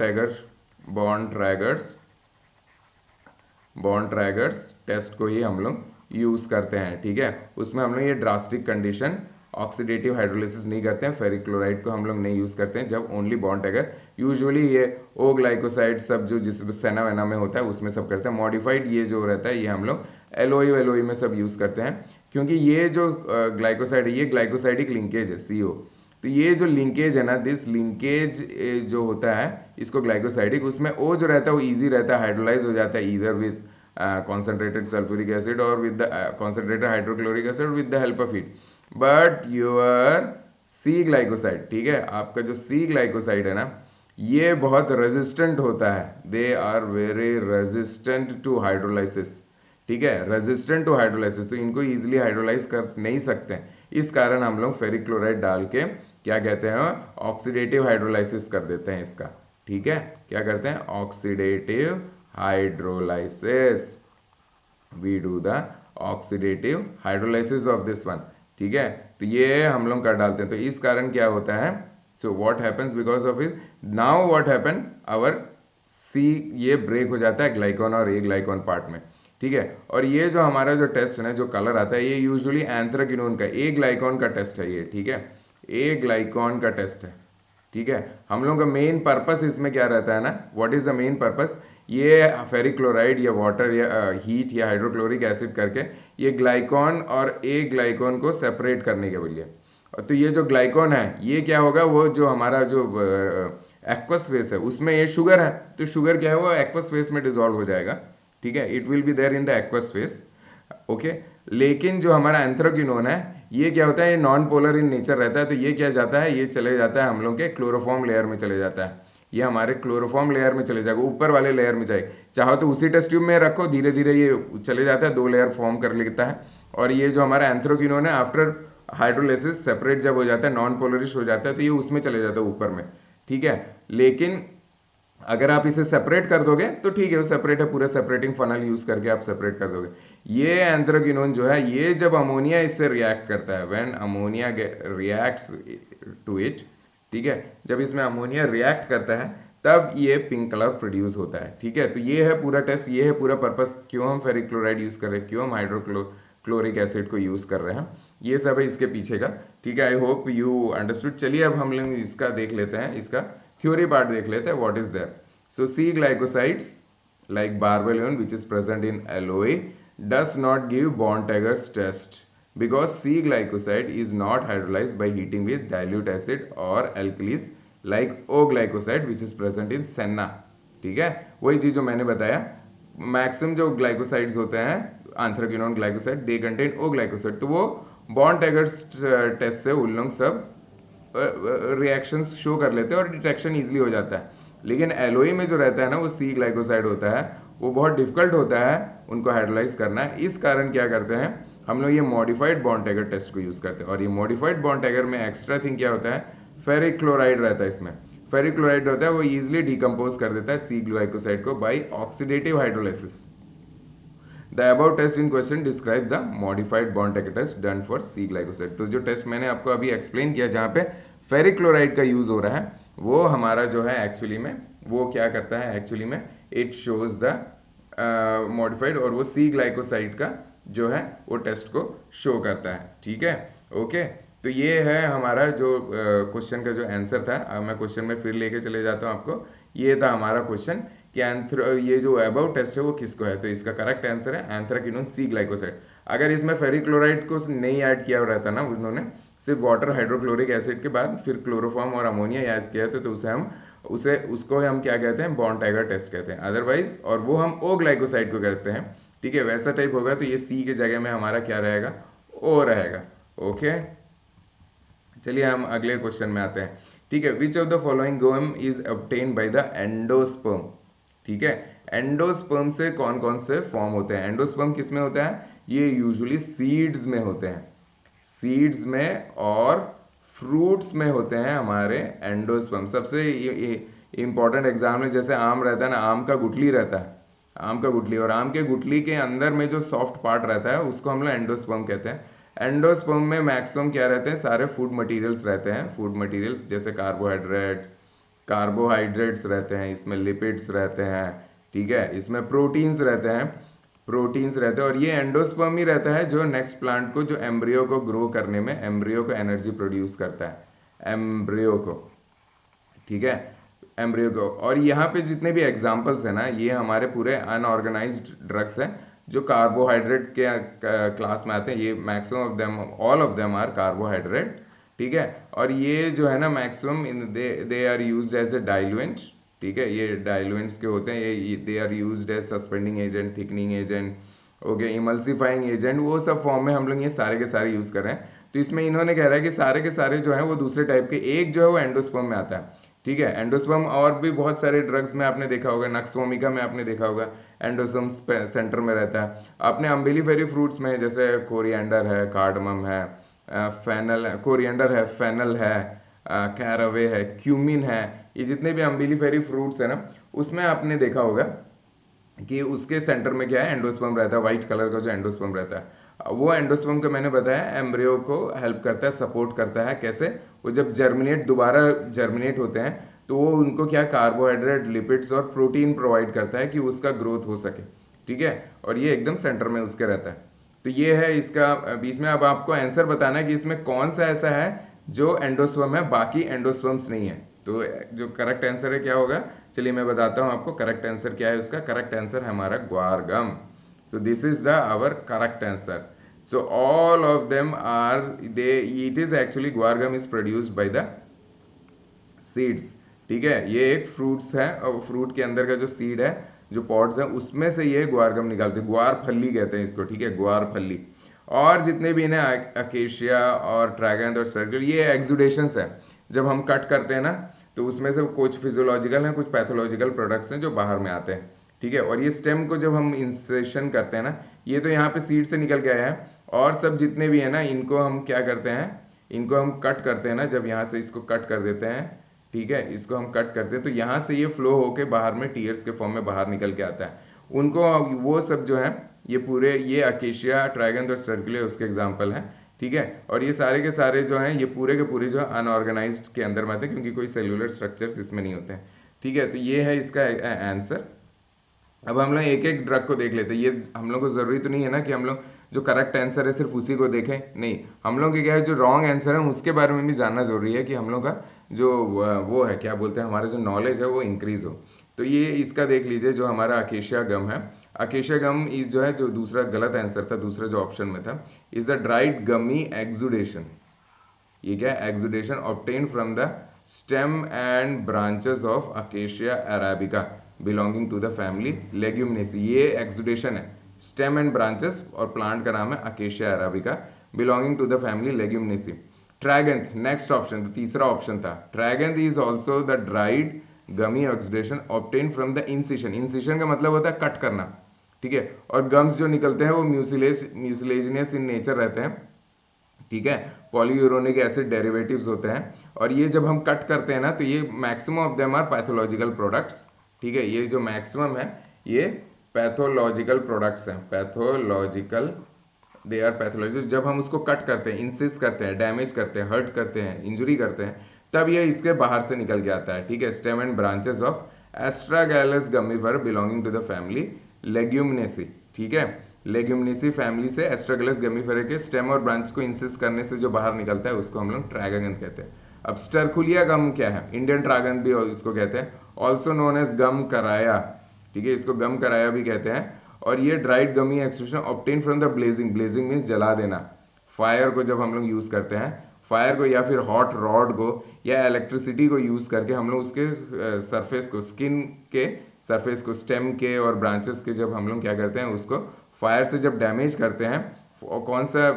Speaker 1: ट्रैगर्स टेस्ट को ही हम लोग यूज़ करते हैं, ठीक है, उसमें हम लोग ये ड्रास्टिक कंडीशन ऑक्सीडेटिव हाइड्रोलिसिस नहीं करते हैं, फेरिक क्लोराइड को हम लोग नहीं यूज़ करते हैं, जब ओनली बॉन्ड टैगर, यूजुअली ये ओ ग्लाइकोसाइड सब जो जिस सेना वेना में होता है उसमें सब करते हैं, मॉडिफाइड ये जो रहता है ये हम लोग एलओई में सब यूज़ करते हैं, क्योंकि ये जो ग्लाइकोसाइड है ये ग्लाइकोसाइडिक लिंकेज है CO, तो ये जो लिंकेज है ना, दिस लिंकेज जो होता है इसको ग्लाइकोसाइडिक, उसमें ओ जो रहता है वो ईजी रहता है, हाइड्रोलाइज हो जाता है either with concentrated sulfuric acid or with the concentrated hydrochloric acid with the help of it, but your C glycoside, ठीक है, आपका जो C ग्लाइकोसाइड है ना ये बहुत रेजिस्टेंट होता है, they are very resistant to hydrolysis, ठीक है, रेजिस्टेंट टू हाइड्रोलाइसिस, तो इनको इजीली हाइड्रोलाइज कर नहीं सकते, इस कारण हम लोग फेरिक क्लोराइड डाल के क्या कहते हैं, ऑक्सीडेटिव हाइड्रोलाइसिस कर देते हैं इसका, ठीक है, क्या करते हैं, oxidative hydrolysis, we do the oxidative hydrolysis of this one, ठीक है, तो ये हम लोग कर डालते हैं, तो इस कारण क्या होता है, so what happens because of it, now what happen, our C ये ब्रेक हो जाता है ग्लाइकॉन और ए ग्लाइकॉन पार्ट में, ठीक है, और ये जो हमारा जो टेस्ट है ना, जो कलर आता है ये यूजुअली एंथ्राक्विनोन का ए ग्लाइकॉन का टेस्ट है ये, ठीक है, ए ग्लाइकॉन का टेस्ट है, ठीक है, हम लोगों का मेन पर्पस इसमें क्या रहता है ना, what is the main purpose, ये फेरिक क्लोराइड या वाटर या हीट या हाइड्रोक्लोरिक एसिड करके ये ग्लाइकॉन और ए ग्लाइकॉन को सेपरेट करने के लिए, तो ये जो ग्लाइकॉन है ये क्या होगा, वो जो हमारा जो एक्वस फेस है उसमें ये शुगर है, तो शुगर क्या है वो एक्वस फेस में डिजोल्व हो जाएगा, ठीक है, it will be there in the aqueous phase, okay, लेकिन जो हमारा एंथ्राक्विनोन है ये क्या होता है, ये नॉन पोलर इन नेचर रहता है, तो ये क्या जाता है, ये चले जाता है हम लोग के क्लोरोफॉर्म लेयर में चले जाता है, ये हमारे क्लोरोफॉर्म लेयर में चले जाएगा, ऊपर वाले लेयर में जाए, चाहो तो उसी टेस्ट ट्यूब में रखो, धीरे धीरे ये चले जाता है, 2 लेयर फॉर्म कर लेता है, और ये जो हमारा एंथ्राक्विनोन है आफ्टर हाइड्रोलाइसिस सेपरेट जब हो जाता है, नॉन पोलरिश हो जाता है, तो ये उसमें चले जाता है ऊपर में, ठीक है, लेकिन अगर आप इसे सेपरेट कर दोगे तो ठीक है, वो सेपरेट है, पूरा सेपरेटिंग फनल यूज करके आप सेपरेट कर दोगे, ये एंथ्राक्विनोन जो है ये जब अमोनिया इससे रिएक्ट करता है, when ammonia reacts to it, ठीक है, जब इसमें अमोनिया रिएक्ट करता है तब ये पिंक कलर प्रोड्यूस होता है, ठीक है, तो ये है पूरा टेस्ट, ये है पूरा पर्पस, क्यों हम फेरिक क्लोराइड यूज कर रहे हैं, क्यों हम हाइड्रोक्लोरिक एसिड को यूज कर रहे हैं, ये सब है इसके पीछे का, ठीक है, आई होप यू अंडरस्टूड। चलिए अब हम लोग इसका देख लेते हैं, इसका थ्योरी पार्ट देख लेते हैं, what is there, so C glycosides like barbelone which is present in LOE does not give bond taggers test because C glycoside is not hydrolyzed by heating with dilute acid or alkalis like O glycoside which is present in senna, ठीक है, वही चीज जो मैंने बताया, मैक्सिमम जो ग्लाइकोसाइड्स होते हैं anthraquinone glycoside they contain O glycoside, तो वो बॉन्ड टैगर्स टेस्ट से उन लोग सब रिएक्शंस शो कर लेते हैं और डिटेक्शन ईजिली हो जाता है, लेकिन एलओई में जो रहता है ना वो C ग्लाइकोसाइड होता है, वो बहुत डिफिकल्ट होता है उनको हाइड्रोलाइज करना, इस कारण क्या करते हैं हम लोग ये मॉडिफाइड बॉन्ड टैगर टेस्ट को यूज़ करते हैं, और ये मॉडिफाइड बॉन्ड टैगर में एक्स्ट्रा थिंग क्या होता है, फेरिक क्लोराइड रहता है, इसमें फेरिक क्लोराइड होता है, वो ईजिली डिकम्पोज कर देता है C ग्लाइकोसाइड को by oxidative hydrolysis. The above test in question describe the modified bond tag test done for C glycoside, तो जो टेस्ट मैंने आपको अभी एक्सप्लेन किया जहाँ पे फेरिक क्लोराइड का यूज़ हो रहा है, वो हमारा जो है एक्चुअली में वो क्या करता है एक्चुअली में, इट शोज द मॉडिफाइड, और वो सी ग्लाइकोसाइड का जो है वो टेस्ट को शो करता है। ठीक है, ओके। तो ये है हमारा जो क्वेश्चन का जो आंसर था। अब मैं क्वेश्चन में फिर लेके चले जाता हूँ आपको। ये था हमारा क्वेश्चन कि ये जो अबाउट टेस्ट है वो किसको है, तो इसका करेक्ट आंसर है एंथ्राकिनोन सी ग्लाइकोसाइड। अगर इसमें फेरिक क्लोराइड को नहीं ऐड किया रहता ना उन्होंने, सिर्फ वाटर हाइड्रोक्लोरिक एसिड के बाद फिर क्लोरोफॉर्म और अमोनिया ऐड किया था, तो उसको हम क्या कहते हैं, बॉन्ड टाइगर टेस्ट कहते हैं अदरवाइज, और वो हम ओ ग्लाइकोसाइड को कहते हैं। ठीक है, वैसा टाइप होगा तो ये सी के जगह में हमारा क्या रहेगा, ओ रहेगा। ओके, चलिए हम अगले क्वेश्चन में आते हैं। ठीक है, which of the following gum is obtain by the endosperm. ठीक है, एंडोस्पर्म से कौन कौन से फॉर्म होते हैं, एंडोस्पर्म किस में होता है, ये यूजुअली सीड्स में होते हैं, सीड्स में और फ्रूट्स में होते हैं हमारे एंडोस्पर्म। सबसे इंपॉर्टेंट एग्जाम्पल जैसे आम रहता है ना, आम का गुठली रहता है, आम का गुठली, और आम के गुठली के अंदर में जो सॉफ्ट पार्ट रहता है उसको हम लोग एंडोस्पर्म कहते हैं। एंडोस्पर्म में मैक्सिमम क्या रहते हैं, सारे फूड मटेरियल्स रहते हैं, फूड मटेरियल्स जैसे कार्बोहाइड्रेट्स रहते हैं, इसमें लिपिड्स रहते हैं। ठीक है, इसमें प्रोटीन्स रहते हैं, और ये एंडोस्पर्म ही रहता है जो नेक्स्ट प्लांट को, जो एम्ब्रियो को ग्रो करने में, एम्ब्रियो को एनर्जी प्रोड्यूस करता है, एम्ब्रियो को। ठीक है, एम्ब्रियो को। और यहाँ पे जितने भी एग्जाम्पल्स हैं ना, ये हमारे पूरे अनऑर्गेनाइज्ड ड्रग्स हैं जो कार्बोहाइड्रेट के क्लास में आते हैं। ये maximum of them, all of them are carbohydrate. ठीक है, और ये जो है ना maximum in they are used as a diluent. ठीक है, ये डाइल्यूएंट्स के होते हैं, ये they are used as suspending agent, thickening agent, okay, emulsifying agent, वो सब फॉर्म में हम लोग ये सारे के सारे यूज़ कर रहे हैं। तो इसमें इन्होंने कह रहा है कि सारे के सारे जो है वो दूसरे टाइप के, एक जो है वो एंडोस्पर्म में आता है। ठीक है, एंडोस्पर्म और भी बहुत सारे ड्रग्स में आपने देखा होगा, नक्सवोमिका में आपने देखा होगा एंडोस्पर्म सेंटर में रहता है। आपने अम्बिलीफेरी फ्रूट्स में जैसे कोरिएंडर है, कार्डमम है, फेनल है, कोरिएंडर है, फेनल है, कैरावे है, क्यूमिन है, ये जितने भी अम्बिलीफेरी फ्रूट्स है ना, उसमें आपने देखा होगा कि उसके सेंटर में क्या है, एंडोस्पर्म रहता है, व्हाइट कलर का जो एंडोस्पर्म रहता है। वो एंडोस्पर्म का मैंने बताया एम्ब्रियो को हेल्प करता है, सपोर्ट करता है। कैसे, वो जब दोबारा जर्मिनेट होते हैं तो वो उनको क्या, कार्बोहाइड्रेट, लिपिड्स और प्रोटीन प्रोवाइड करता है कि उसका ग्रोथ हो सके। ठीक है, और ये एकदम सेंटर में उसके रहता है। तो ये है इसका बीच में। अब आपको आंसर बताना है कि इसमें कौन सा ऐसा है जो एंडोस्पर्म है, बाकी एंडोस्पर्म्स नहीं है। तो जो करेक्ट आंसर है क्या होगा, चलिए मैं बताता हूँ आपको करेक्ट आंसर क्या है। उसका करेक्ट आंसर है हमारा guar gum. So this is the our correct answer. So all of them are they, it is actually guar gum is produced by the seeds. ठीक है, ये एक फ्रूट्स है, और फ्रूट के अंदर का जो सीड है, जो पॉड्स हैं, उसमें से ये ग्वारगम निकालते हैं, ग्वार फली कहते हैं इसको। ठीक है, ग्वार फली। और जितने भी इन्हें अकेशिया और ट्रैगन और सर्कल, ये एक्सुडेशंस है। जब हम कट करते हैं ना, तो उसमें से कुछ फिजियोलॉजिकल हैं, कुछ पैथोलॉजिकल प्रोडक्ट्स हैं जो बाहर में आते हैं। ठीक है, और ये स्टेम को जब हम इंसेशन करते हैं ना, ये तो यहाँ पे सीड से निकल के आया है, और सब जितने भी है ना, इनको हम क्या करते हैं, इनको हम कट करते हैं ना, जब यहाँ से इसको कट कर देते हैं, ठीक है, इसको हम कट करते हैं, तो यहाँ से ये फ्लो होके बाहर में टीयर्स के फॉर्म में बाहर निकल के आता है। उनको वो सब जो है, ये पूरे, ये अकेशिया, ट्रैगन और सर्कुले उसके एग्जाम्पल हैं। ठीक है, और ये सारे के सारे जो हैं, ये पूरे के पूरे जो है अनऑर्गेनाइज्ड के अंदर में आते हैं, क्योंकि कोई सेल्यूलर स्ट्रक्चर्स इसमें नहीं होते हैं। ठीक है, तो ये है इसका आंसर। अब हम लोग एक एक ड्रग को देख लेते हैं। ये हम लोग को ज़रूरी तो नहीं है ना कि हम लोग जो करेक्ट आंसर है सिर्फ उसी को देखें, नहीं, हम लोग के क्या है, जो रॉन्ग आंसर है उसके बारे में भी जानना ज़रूरी है, कि हम लोग का जो वो है, क्या बोलते हैं, हमारा जो नॉलेज है वो इंक्रीज़ हो। तो ये इसका देख लीजिए, जो हमारा अकेशिया गम है, अकेशिया गम इज जो है, जो दूसरा गलत आंसर था, दूसरा जो ऑप्शन में था, is the dried gummy exudation. ये क्या है, exudation obtain from the stem and branches of Acacia arabica belonging to the family Leguminosae. ये एक्सुडेशन है, स्टेम एंड ब्रांचेस, और प्लांट का नाम है अकेशिया arabica belonging to the family लेग्यूमिनेसी। ट्रैगन्थ, नेक्स्ट ऑप्शन, तो तीसरा ऑप्शन था, tragacanth is also the dried gummy oxidation obtain from the incision. Incision का मतलब होता है कट करना। ठीक है, और गम्स जो निकलते हैं वो म्यूसिलेजिनियस इन नेचर रहते हैं। ठीक है, पॉलीयूरोनिक एसिड डेरिवेटिव्स होते हैं, और ये जब हम कट करते हैं ना, तो ये maximum of them are pathological products. ठीक है, ये जो मैक्सिमम है ये पैथोलॉजिकल प्रोडक्ट्स हैं, पैथोलॉजिकल, दे आर पैथोलॉजी। जब हम उसको कट करते हैं, इंसिस करते हैं, डैमेज करते हैं, हर्ट करते हैं, इंजुरी करते हैं, तब ये इसके बाहर से निकल के आता है, ठीक है। Stem and branches of Astragalus gummifer belonging to the family Leguminosae, ठीक है। लेग्यूमिनेसी फैमिली से एस्ट्रागैलस गमीफेरा के स्टेम और ब्रांच को इंसिस्ट करने से जो बाहर निकलता है उसको हम लोग ट्रैगन कहते हैं। अब स्टरकुलिया गम क्या है, इंडियन ट्रैगन भी इसको कहते हैं, ऑल्सो नोन एज गम कराया, ठीक है, इसको गम कराया भी कहते हैं। और ये dried gummy extrusion obtain from the blazing, blazing means जला देना, फायर को जब हम लोग यूज़ करते हैं, फायर को या फिर हॉट रॉड को या इलेक्ट्रिसिटी को यूज़ करके हम लोग उसके सरफेस को, स्किन के सरफेस को, स्टेम के और ब्रांचेस के जब हम लोग क्या करते हैं उसको फायर से जब डैमेज करते हैं, कौन सा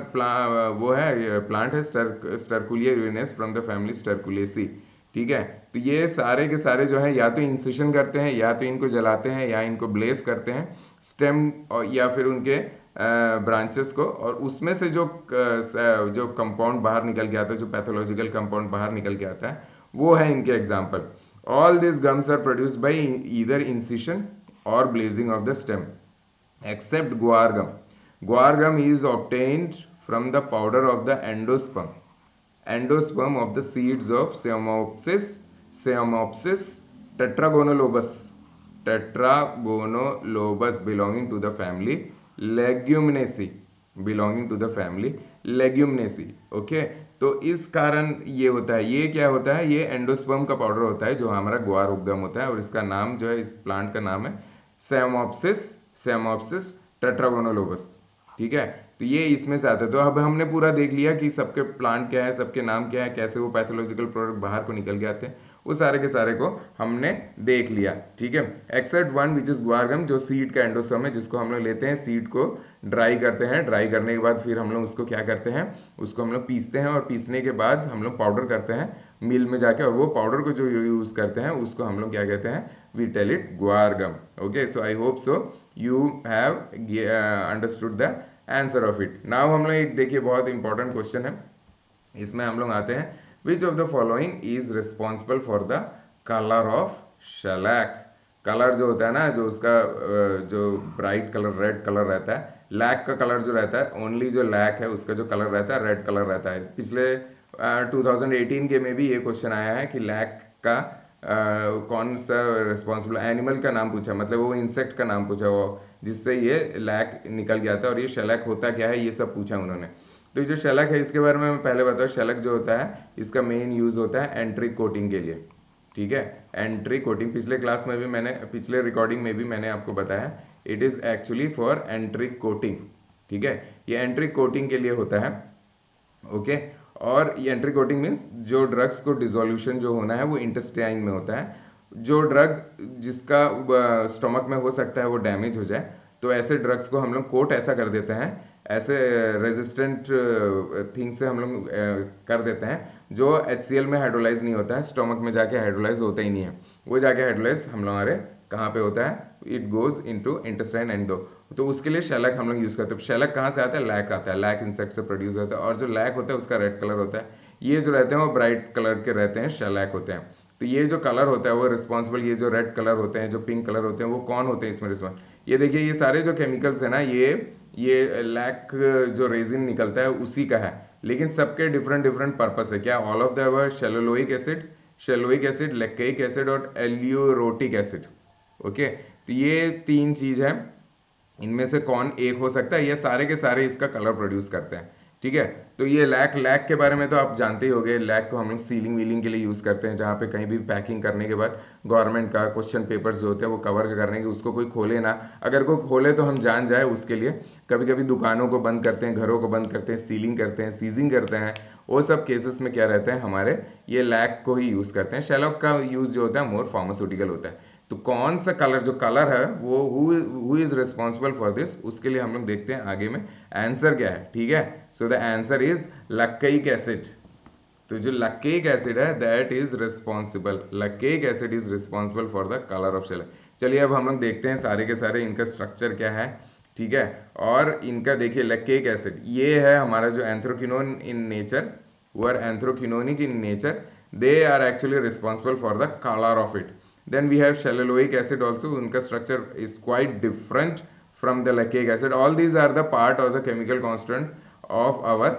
Speaker 1: वो है प्लांट है, स्टरकुलिया यूरिनेस फ्रॉम द फैमिली स्टरकुलेसी, ठीक है। तो ये सारे के सारे जो है या तो इंसिशन करते हैं, या तो इनको जलाते हैं, या इनको ब्लेस करते हैं स्टेम या फिर उनके ब्रांचेस को, और उसमें से जो कंपाउंड बाहर निकल के आता है, जो पैथोलॉजिकल कंपाउंड बाहर निकल के आता है, वो है इनके example. All this gums are produced by either incision और blazing of the stem except guar gum. Guar gum is obtained from the powder of the endosperm of the seeds of Ceomopsis tetragonolobus belonging to the family Leguminaceae, belonging to the family Leguminaceae, okay। तो इस कारण ये होता है, ये क्या होता है, ये एंडोस्पर्म का पाउडर होता है जो हमारा गुआर उद्गम होता है, और इसका नाम जो है, इस प्लांट का नाम है सेमोप्सिस टेट्रागोनोलोबस, ठीक है। तो ये इसमें से आता है। तो अब हमने पूरा देख लिया कि सबके प्लांट क्या है, सबके नाम क्या है, कैसे वो पैथोलॉजिकल प्रोडक्ट बाहर को निकल के आते हैं, वो सारे के सारे को हमने देख लिया, ठीक है। एक्सेप्ट वन विच इज गुआर गम, जो सीड का एंडोस्पर्म है, जिसको हम लोग लेते हैं, सीड को ड्राई करते हैं, ड्राई करने के बाद फिर हम लोग उसको क्या करते हैं, उसको हम लोग पीसते हैं, और पीसने के बाद हम लोग पाउडर करते हैं मिल में जाके, और वो पाउडर को जो यूज़ करते हैं उसको हम लोग क्या कहते हैं, we tell it guar gum, okay. So I hope so you have understood the answer of it. Now हम लोग एक देखिए बहुत इंपॉर्टेंट क्वेश्चन है, इसमें हम लोग आते हैं, विच of the following is responsible for the colour of shellac. Colour जो होता है ना, जो उसका जो ब्राइट कलर रेड कलर रहता है, लैक का कलर जो रहता है, ओनली जो लैक है उसका जो कलर रहता है रेड कलर रहता है। पिछले 2018 के में भी ये क्वेश्चन आया है कि लैक का कौन सा रिस्पॉन्सिबल, एनिमल का नाम पूछा, मतलब वो इंसेक्ट का नाम पूछा, वो जिससे ये लैक निकल गया था, और ये शेलैक होता क्या है ये सब पूछा उन्होंने। तो जो शेलैक है इसके बारे में मैं पहले बताऊँ, शेलैक जो होता है इसका मेन यूज़ होता है एंट्री कोटिंग के लिए, ठीक है। एंट्री कोटिंग पिछले क्लास में भी मैंने, पिछले रिकॉर्डिंग में भी मैंने आपको बताया, it is actually for entry coating, ठीक है। ये एंट्री कोटिंग के लिए होता है, ओके। और ये एंट्री कोटिंग मीन्स जो ड्रग्स को डिसोल्यूशन जो होना है वो इंटेस्टाइन में होता है, जो ड्रग जिसका स्टमक में हो सकता है वो डैमेज हो जाए, तो ऐसे ड्रग्स को हम लोग कोट ऐसा कर देते हैं, ऐसे रेजिस्टेंट थिंग से हम लोग कर देते हैं जो HCl में हाइड्रोलाइज नहीं होता है, स्टमक में जाके हाइड्रोलाइज होता ही नहीं है, वो जाके हाइड्रोलाइज हम लोग हमारे कहाँ पे होता है, it goes into intestine and तो उसके लिए शेलक हम लोग यूज़ करते हैं। शेलक कहाँ से आता है, लैक आता है, लैक इंसेक्ट से प्रोड्यूस होता है, और जो लैक होता है उसका रेड कलर होता है, ये जो रहते हैं वो ब्राइट कलर के रहते हैं, शेलैक होते हैं। तो ये जो कलर होता है वो रिस्पॉन्सिबल, ये जो रेड कलर होते हैं, जो पिंक कलर होते हैं, वो कौन होते हैं इसमें रिस्पॉन्स, ये देखिए ये सारे जो केमिकल्स है ना, ये लैक जो रेजिन निकलता है उसी का है, लेकिन सबके डिफरेंट डिफरेंट पर्पस है। क्या all of the above, shellolic acid, lactic acid और एल्यूरोटिक एसिड, ओके। तो ये तीन चीज़ है, इनमें से कौन एक हो सकता है, ये सारे के सारे इसका कलर प्रोड्यूस करते हैं, ठीक है। तो ये लैक के बारे में तो आप जानते ही होंगे, लैक को हम लोग सीलिंग वीलिंग के लिए यूज़ करते हैं, जहाँ पे कहीं भी पैकिंग करने के बाद गवर्नमेंट का क्वेश्चन पेपर्स जो होते हैं वो कवर करने के, उसको कोई खोले ना, अगर कोई खोले तो हम जान जाए उसके लिए। कभी कभी दुकानों को बंद करते हैं, घरों को बंद करते हैं, सीलिंग करते हैं, सीजिंग करते हैं, वो सब केसेस में क्या रहते हैं, हमारे ये लैक को ही यूज़ करते हैं। शेलॉक का यूज़ जो होता है मोर फार्मास्यूटिकल होता है। तो कौन सा कलर, जो कलर है वो who is responsible for this, उसके लिए हम लोग देखते हैं आगे में आंसर क्या है, ठीक है। So the answer is laccaic acid. तो जो लक्केइक एसिड है that is responsible, laccaic acid is responsible for the colour of shellac. चलिए अब हम लोग देखते हैं सारे के सारे इनका स्ट्रक्चर क्या है, ठीक है। और इनका देखिए लक्केइक एसिड, ये है हमारा जो एंथ्रोक्विनोन इन नेचर, वो are anthraquinonic in nature, they are actually responsible for the colour of it. Then we have cellulosic acid also, उनका structure is quite different from the lactic acid. All these are the part or the chemical constant of our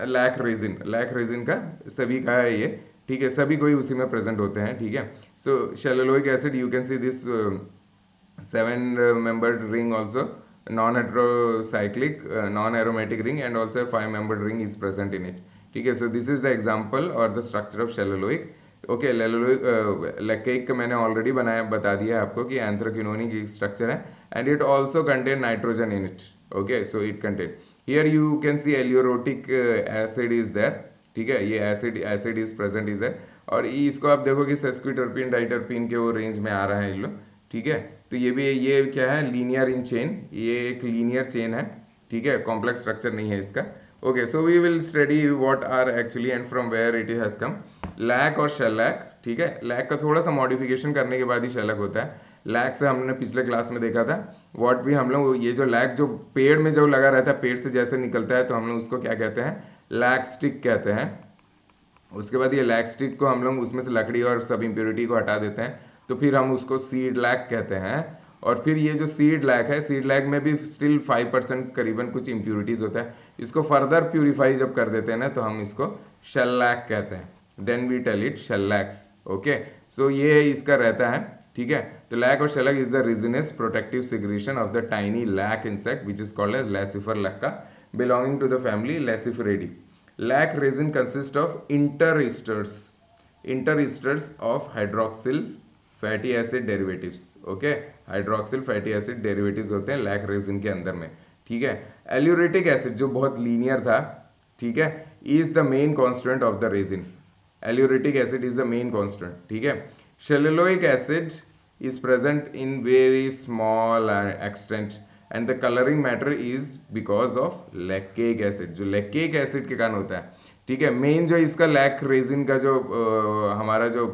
Speaker 1: lac resin. Lac resin का सभी का है ये ठीक है, सभी कोई उसी में प्रेजेंट होते हैं, ठीक है। So shellolic acid, you can see this 7 membered ring also, non-heterocyclic, non-aromatic ring, and also a 5 membered ring is present in it, ठीक है। सो दिस इज द एग्जांपल और द स्ट्रक्चर ऑफ सेलुलोइक। ओके, लैक्केक का मैंने ऑलरेडी बता दिया है आपको कि एंथ्राक्विनोन की स्ट्रक्चर है, and it also contain nitrogen in it. Okay, so it contain, here you can see aleuritic acid is there, ठीक है, ये acid is present is there, और इसको आप देखो कि सेस्क्विटर्पिन डाइटर्पिन के वो रेंज में आ रहा है ये लोग, ठीक है। तो ये क्या है, लीनियर इन चेन, ये एक लीनियर चेन है, ठीक है, कॉम्प्लेक्स स्ट्रक्चर नहीं है इसका। Okay, so we will study what are actually and from where it has come. Lac और शेलैक, ठीक है, लैक का थोड़ा सा मॉडिफिकेशन करने के बाद ही शेलैक होता है। लैक से हमने पिछले क्लास में देखा था व्हाट भी हम लोग, ये जो लैक जो पेड़ में जो लगा रहता है, पेड़ से जैसे निकलता है तो हम लोग उसको क्या कहते हैं, लैक स्टिक कहते हैं। उसके बाद ये लैक स्टिक को हम लोग उसमें से लकड़ी और सब इम्प्योरिटी को हटा देते हैं, तो फिर हम उसको सीड लैक कहते हैं। और फिर ये जो सीड लैक है, सीड लैक में भी स्टिल 5% करीबन कुछ इम्प्योरिटीज होता है, इसको फर्दर प्यूरिफाई जब कर देते हैं ना तो हम इसको शेल्लैक कहते हैं, then we tell it shellacs. Okay, so ये इसका रहता है, ठीक है। तो लैक और shellac is the resinous protective secretion of the tiny lac insect which is called as Laccifer lacca, belonging to the family Lacciferidae. Lac resin consists of interesters of hydroxyl fatty acid derivatives। Okay, hydroxyl fatty acid derivatives होते हैं लैक रेजिन के अंदर में, ठीक है। एल्यूरेटिक एसिड जो बहुत लीनियर था, ठीक है, is the main constant of the resin. Aleuritic acid is the main constant, ठीक है। Shellolic acid is present in very small extent and the coloring matter is because of lactic acid, जो lactic acid के कारण होता है, ठीक है। मेन जो इसका लैक रेजिन का जो हमारा जो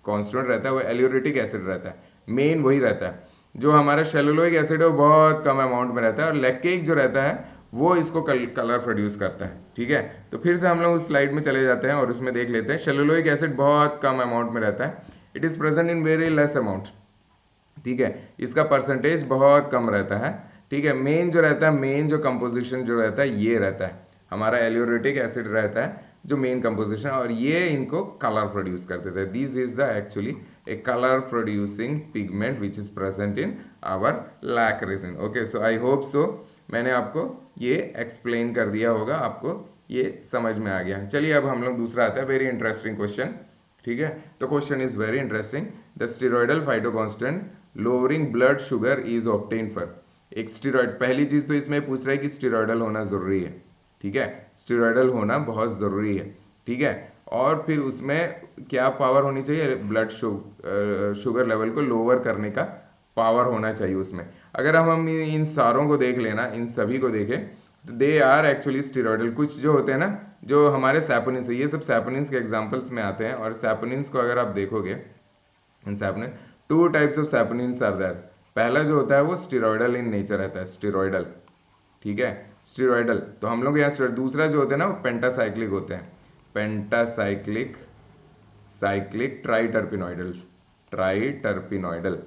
Speaker 1: कांस्टेंट रहता है वो एल्यूरेटिक एसिड रहता है, मेन वही रहता है। जो हमारा सेलुलोइक एसिड है वो बहुत कम अमाउंट में रहता है, और लैक्टिक जो रहता है वो इसको कलर प्रोड्यूस करता है, ठीक है। तो फिर से हम लोग उस स्लाइड में चले जाते हैं और उसमें देख लेते हैं। सेलुलोइक एसिड बहुत कम अमाउंट में रहता है, it is present in very less amount, ठीक है, इसका परसेंटेज बहुत कम रहता है, ठीक है। मेन जो रहता है, मेन जो कंपोजिशन जो रहता है ये रहता है हमारा एल्यूरेटिक एसिड रहता है जो मेन कंपोजिशन, और ये इनको कलर प्रोड्यूस कर देता है। This is the actually a colour producing pigment which is present in our lac resin. Okay, so I hope so मैंने आपको ये एक्सप्लेन कर दिया होगा, आपको ये समझ में आ गया। चलिए अब हम लोग दूसरा आता है, वेरी इंटरेस्टिंग क्वेश्चन, ठीक है। तो question is very interesting, the steroidal phytoconstituent lowering blood sugar is obtain for. एक स्टेरॉयड, पहली चीज तो इसमें पूछ रहा है कि स्टेरॉयडल होना जरूरी है, ठीक है, स्टेरॉयडल होना बहुत जरूरी है, ठीक है। और फिर उसमें क्या पावर होनी चाहिए, ब्लड शुगर लेवल को लोअर करने का पावर होना चाहिए उसमें। अगर हम इन सारों को देख लेना, इन सभी को देखें तो दे आर एक्चुअली स्टेरॉयडल। कुछ जो होते हैं ना, जो हमारे सैपोनिन्स है, ये सब सैपोनिन्स के एग्जाम्पल्स में आते हैं, और सैपोनिन्स को अगर आप देखोगे, in saponin 2 types of saponins are there. पहला जो होता है वो स्टेरॉयडल इन नेचर रहता है, स्टेरॉयडल, ठीक है, स्टेरॉयडल। तो हम लोग यहाँ दूसरा जो होता है ना वो पेंटासाइक्लिक होते हैं, पेंटासाइक्लिक, साइक्लिक ट्राइटर्पिनॉइडल, ट्राइटर्पिनॉइडल,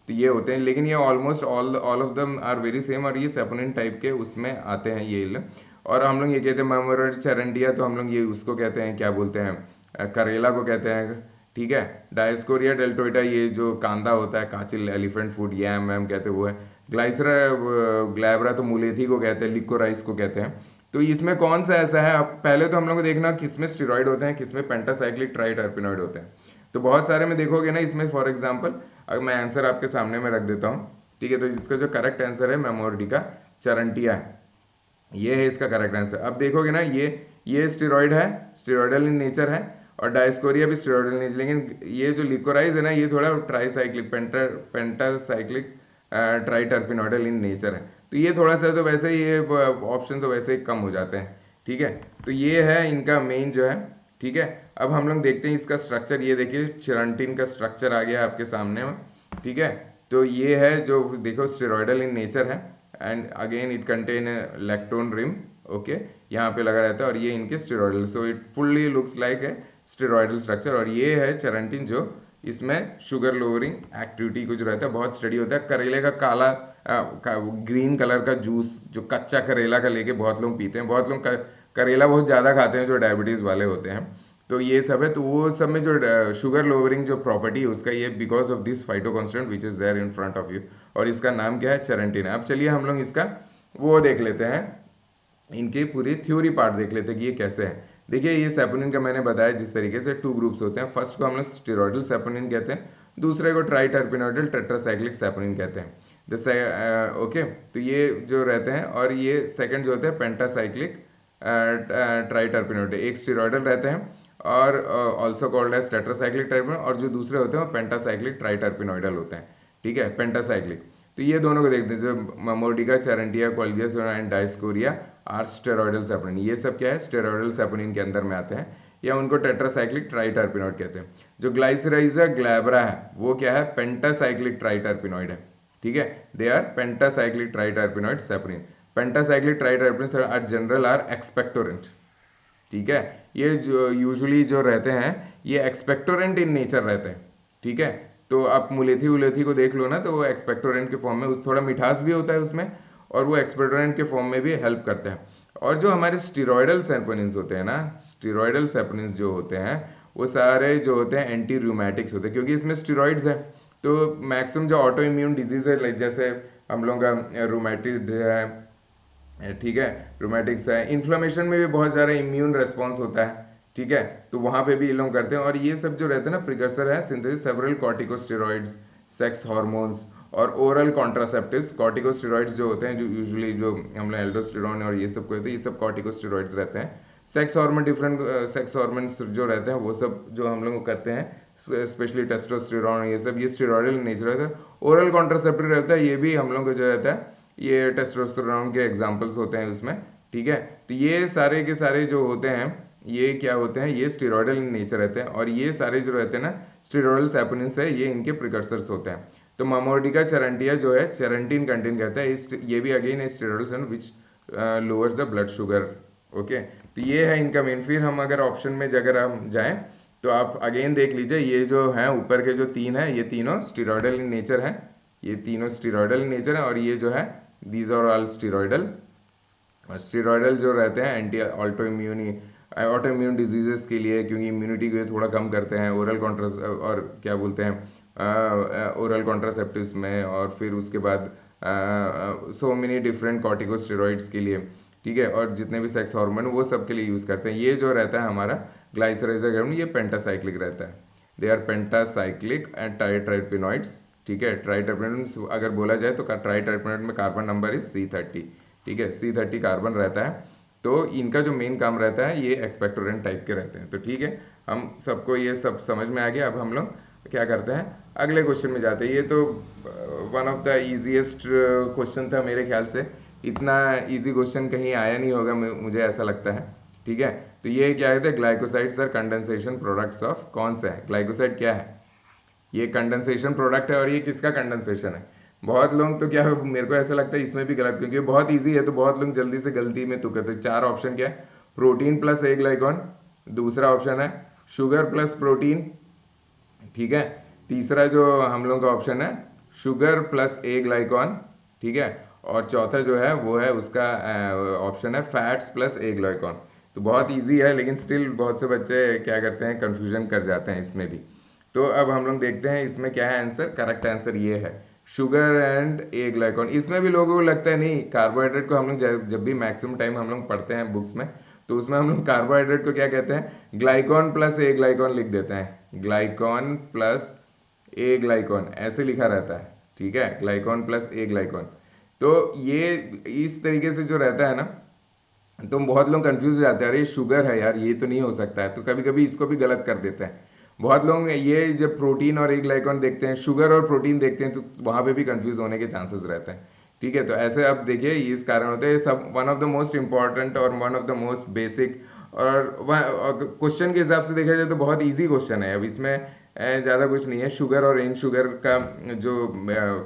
Speaker 1: तो ये होते हैं। लेकिन ये almost all of them are very same, और ये सैपोनिन टाइप के उसमें आते हैं ये। और हम लोग ये कहते हैं मेमोरेड चेरेंटिया, तो हम लोग ये उसको कहते हैं, क्या बोलते हैं, करेला को कहते हैं, ठीक है। डायस्कोरिया डेल्टोइडा, ये जो कांदा होता है, काचिल, एलिफेंट फूड, यैम वैम कहते हैं वो है। ग्लाइसरा ग्लैब्रा तो मुलेथी को कहते हैं, लिकोराइस को कहते हैं। तो इसमें कौन सा ऐसा है, अब पहले तो हम लोग को देखना किसमें स्टेरॉइड होते हैं, किसमें पेंटासाइक्लिक ट्राइटर्पिनॉइड होते हैं। तो बहुत सारे में देखोगे ना, इसमें फॉर एग्जांपल अगर मैं आंसर आपके सामने में रख देता हूँ, ठीक है, तो इसका जो करेक्ट आंसर है मेमोरिडिका चेरेंटिया है, ये है इसका करेक्ट आंसर। अब देखोगे ना, ये स्टेरॉइड है, स्टेरॉइडल इन नेचर है, और डायस्कोरिया भी स्टेरॉइडल नेचर, लेकिन ये जो लिकोराइज है ना, ये थोड़ा ट्राईसाइक्लिक, पेंटासाइक्लिक ट्राइटर्पिनॉइडल इन नेचर है। तो ये थोड़ा सा तो वैसे ही, ये ऑप्शन तो वैसे ही कम हो जाते हैं, ठीक है। तो ये है इनका मेन जो है, ठीक है। अब हम लोग देखते हैं इसका स्ट्रक्चर, ये देखिए चेरेंटिन का स्ट्रक्चर आ गया आपके सामने में, ठीक है। तो ये है जो देखो स्टेरॉइडल इन नेचर है, and again it contain lactone ring, okay, यहाँ पे लगा रहता है, और ये इनके steroidal, so it fully looks like a steroidal structure. और ये है चेरेंटिन, जो इसमें शुगर लोअरिंग एक्टिविटी कुछ रहता है, बहुत स्टडी होता है। करेले का ग्रीन कलर का जूस जो कच्चा करेला का लेके बहुत लोग पीते हैं, बहुत लोग करेला बहुत ज़्यादा खाते हैं जो डायबिटीज़ वाले होते हैं, तो ये सब है, तो वो सब में जो शुगर लोअरिंग जो प्रॉपर्टी है उसका, ये because of this phytoconstituent which is there in front of you, और इसका नाम क्या है, चेरेंटिन है। अब चलिए हम लोग इसका वो देख लेते हैं, इनकी पूरी थ्योरी पार्ट देख लेते हैं कि ये कैसे है। देखिए ये सेपोनिन का मैंने बताया जिस तरीके से 2 ग्रुप्स होते हैं, फर्स्ट को हम लोग स्टेरॉइडल सेपोनिन कहते हैं, दूसरे को ट्राइटर्पिनोइडल टेट्रासाइक्लिक सेपोनिन कहते हैं। जैसे ओके, तो ये जो रहते हैं, और ये सेकंड जो होते हैं पेंटासाइक्लिक ट्राइटर्पिनोइडल, एक स्टेरॉइडल रहते हैं और ऑल्सो कॉल्ड एज टेट्रासाइक्लिक टर्पिनोइड, और जो दूसरे होते हैं वो पेंटासाइक्लिक ट्राइटर्पिनोइडल होते हैं। ठीक है, पेंटासाइक्लिक। तो ये दोनों को देखते हैं, जो ममोडिका, चेरेंटिया, कोल्जियस and Dioscorea are steroidal saponin, ये सब क्या है, स्टेरॉइडल सेपोनिन के अंदर में आते हैं, या उनको टेट्रासाइक्लिक ट्राइटर्पिनोइड कहते हैं। जो ग्लाइसराइजा ग्लैब्रा है वो क्या है, पेंटासाइक्लिक ट्राइटर्पिनोइड है। ठीक है, they are pentacyclic triterpenoid saponin. Pentacyclic triterpenoid are general are expectorant. ठीक है, ये जो यूजुअली जो रहते हैं ये एक्सपेक्टोरेंट इन नेचर रहते हैं। ठीक है, तो आप मुलेथी उलेथी को देख लो ना, तो वो एक्सपेक्टोरेंट के फॉर्म में, उस थोड़ा मिठास भी होता है उसमें, और वो एक्सपेक्टोरेंट के फॉर्म में भी हेल्प करते हैं। और जो हमारे स्टीरॉयडल सेपोनिन्स होते हैं ना, स्टीरॉयडल सेपोनिन्स जो होते हैं वो सारे जो होते हैं एंटी रूमेटिक्स होते हैं, क्योंकि इसमें स्टीरॉइड्स है। तो मैक्सिमम जो ऑटो इम्यून डिजीज है, जैसे हम लोग का रूमेटिड है, ठीक है, रूमेटिक्स है, इन्फ्लेमेशन में भी बहुत सारा इम्यून रेस्पॉन्स होता है। ठीक है, तो वहाँ पे भी ये लोग करते हैं, और ये सब जो रहते हैं ना प्रिकर्सर है synthesis several corticosteroids, sex hormones और ओरल कॉन्ट्रासेप्टिव्स। कॉर्टिकोस्टेरॉइड्स जो होते हैं, जो यूजुअली जो हम लोग एल्डोस्टेरॉन और ये सब कहते हैं, ये सब कॉर्टिकोस्टेरॉइड्स रहते हैं। Sex hormone, different sex hormones जो रहते हैं वो सब जो हम लोग करते हैं, स्पेशली टेस्टोस्टेरॉन, ये सब, ये स्टेरॉयडल नेचर रहता है। ओरल कॉन्ट्रासेप्टिव रहता है, ये भी हम लोग को जो रहता है ये टेस्टोस्टेरोन के एग्जाम्पल्स होते हैं उसमें। ठीक है, तो ये सारे के सारे जो होते हैं ये क्या होते हैं, ये स्टेरॉयडल इन नेचर रहते हैं, और ये सारे जो रहते हैं ना स्टेरॉयडल सेपोनिन्स है, ये इनके प्रिकर्सर्स होते हैं। तो ममोडिका चेरेंटिया जो है चेरेंटिन कंटेंट कहता है, ये भी अगेन है steroidal which lowers the blood sugar. Okay, तो ये है इनका मेन। फिर हम अगर ऑप्शन में अगर हम जाएं तो आप अगेन देख लीजिए, ये जो है ऊपर के जो तीन है ये तीनों स्टेरॉयडल इन नेचर है, ये तीनों स्टेरॉयडल इन नेचर है, और ये जो है दीज आर ऑल स्टेरॉयडल। और स्टेरॉयडल जो रहते हैं एंटी ऑटो इम्यून डिजीजेस के लिए, क्योंकि इम्यूनिटी को थोड़ा कम करते हैं, ओरल कॉन्ट्रास और क्या बोलते हैं ओरल कॉन्ट्रासेप्टिव्स में, और फिर उसके बाद सो मेनी डिफरेंट कॉर्टिकोस्टेरॉइड्स के लिए। ठीक है, और जितने भी सेक्स हार्मोन वो सब के लिए यूज़ करते हैं। ये जो रहता है हमारा ग्लाइसराइजर, ये पेंटासाइक्लिक रहता है, they are pentacyclic and triterpenoids. ठीक है, ट्राइटर्पिनोइड्स अगर बोला जाए तो ट्राइटर्पिनोइड में कार्बन नंबर इज C30। ठीक है, C30 कार्बन रहता है, तो इनका जो मेन काम रहता है ये एक्सपेक्टोरेंट टाइप के रहते हैं। तो ठीक है, हम सबको ये सब समझ में आ गया। अब हम लोग क्या करते हैं, अगले क्वेश्चन में जाते हैं। ये तो one of the easiest question था मेरे ख्याल से, इतना इजी क्वेश्चन कहीं आया नहीं होगा मुझे ऐसा लगता है। ठीक है, तो ये क्या कहते हैं, glycosides are condensation products of, कौन सा है ग्लाइकोसाइड, क्या है, ये कंडेंसेशन प्रोडक्ट है। और ये किसका कंडेंसेशन है, बहुत लोग तो क्या, मेरे को ऐसा लगता है इसमें भी गलत, क्योंकि बहुत इजी है तो बहुत लोग जल्दी से गलती में तुक करते हैं। 4 ऑप्शन क्या है, प्रोटीन प्लस ए ग्लाइकॉन, दूसरा ऑप्शन है शुगर प्लस प्रोटीन। ठीक है, तीसरा जो हम लोग का ऑप्शन है शुगर प्लस ए ग्लाइकॉन। ठीक है, और चौथा जो है वो है उसका ऑप्शन है फैट्स प्लस ए ग्लाइकॉन। तो बहुत इजी है, लेकिन स्टिल बहुत से बच्चे क्या करते हैं, कंफ्यूजन कर जाते हैं इसमें भी। तो अब हम लोग देखते हैं इसमें क्या है आंसर। करेक्ट आंसर ये है शुगर एंड ए ग्लाइकॉन। इसमें भी लोगों को लगता है नहीं, कार्बोहाइड्रेट को हम लोग जब भी मैक्सिमम टाइम हम लोग पढ़ते हैं बुक्स में, तो उसमें हम लोग कार्बोहाइड्रेट को क्या कहते हैं, ग्लाइकॉन प्लस ए ग्लाइकॉन लिख देते हैं, ग्लाइकॉन प्लस ए ग्लाइकॉन ऐसे लिखा रहता है। ठीक है, ग्लाइकॉन प्लस ए ग्लाइकॉन। तो ये इस तरीके से जो रहता है ना, तो बहुत लोग कंफ्यूज हो जाते हैं, अरे शुगर है यार, ये तो नहीं हो सकता है, तो कभी कभी इसको भी गलत कर देते हैं। बहुत लोग ये जब प्रोटीन और एक ग्लाइकॉन देखते हैं, शुगर और प्रोटीन देखते हैं, तो वहाँ पे भी कंफ्यूज होने के चांसेस रहते हैं। ठीक है, तो ऐसे अब देखिए इस कारण होते हैं सब, one of the most important और one of the most basic, और क्वेश्चन के हिसाब से देखा जाए तो बहुत ईजी क्वेश्चन है। अब इसमें ज़्यादा कुछ नहीं है। शुगर और इन शुगर का जो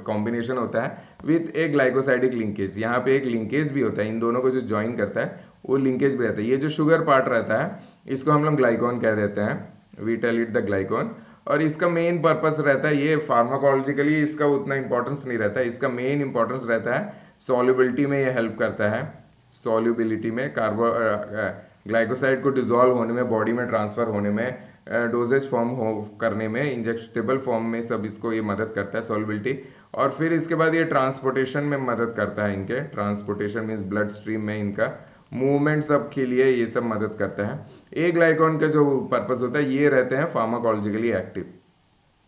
Speaker 1: कॉम्बिनेशन होता है विथ एक ग्लाइकोसाइडिक लिंकेज, यहाँ पे एक लिंकेज भी होता है, इन दोनों को जो ज्वाइन करता है वो लिंकेज भी रहता है। ये जो शुगर पार्ट रहता है इसको हम लोग ग्लाइकॉन कह देते हैं, वी टेल इट द ग्लाइकॉन। और इसका मेन पर्पस रहता है, ये फार्माकोलॉजिकली इसका उतना इंपॉर्टेंस नहीं रहता है, इसका मेन इंपॉर्टेंस रहता है सॉल्युबिलिटी में, ये हेल्प करता है सॉल्युबिलिटी में। ग्लाइकोसाइड को डिजोल्व होने में, बॉडी में ट्रांसफर होने में, डोजेज फॉर्म हो करने में, इंजेक्टेबल फॉर्म में सब इसको ये मदद करता है, सॉल्युबिलिटी। और फिर इसके बाद ये ट्रांसपोर्टेशन में मदद करता है, इनके ट्रांसपोर्टेशन मीन्स ब्लड स्ट्रीम में इनका मूवमेंट सब के लिए ये सब मदद करता है। ए ग्लाइकॉन का जो पर्पस होता है, ये रहते हैं pharmacologically active,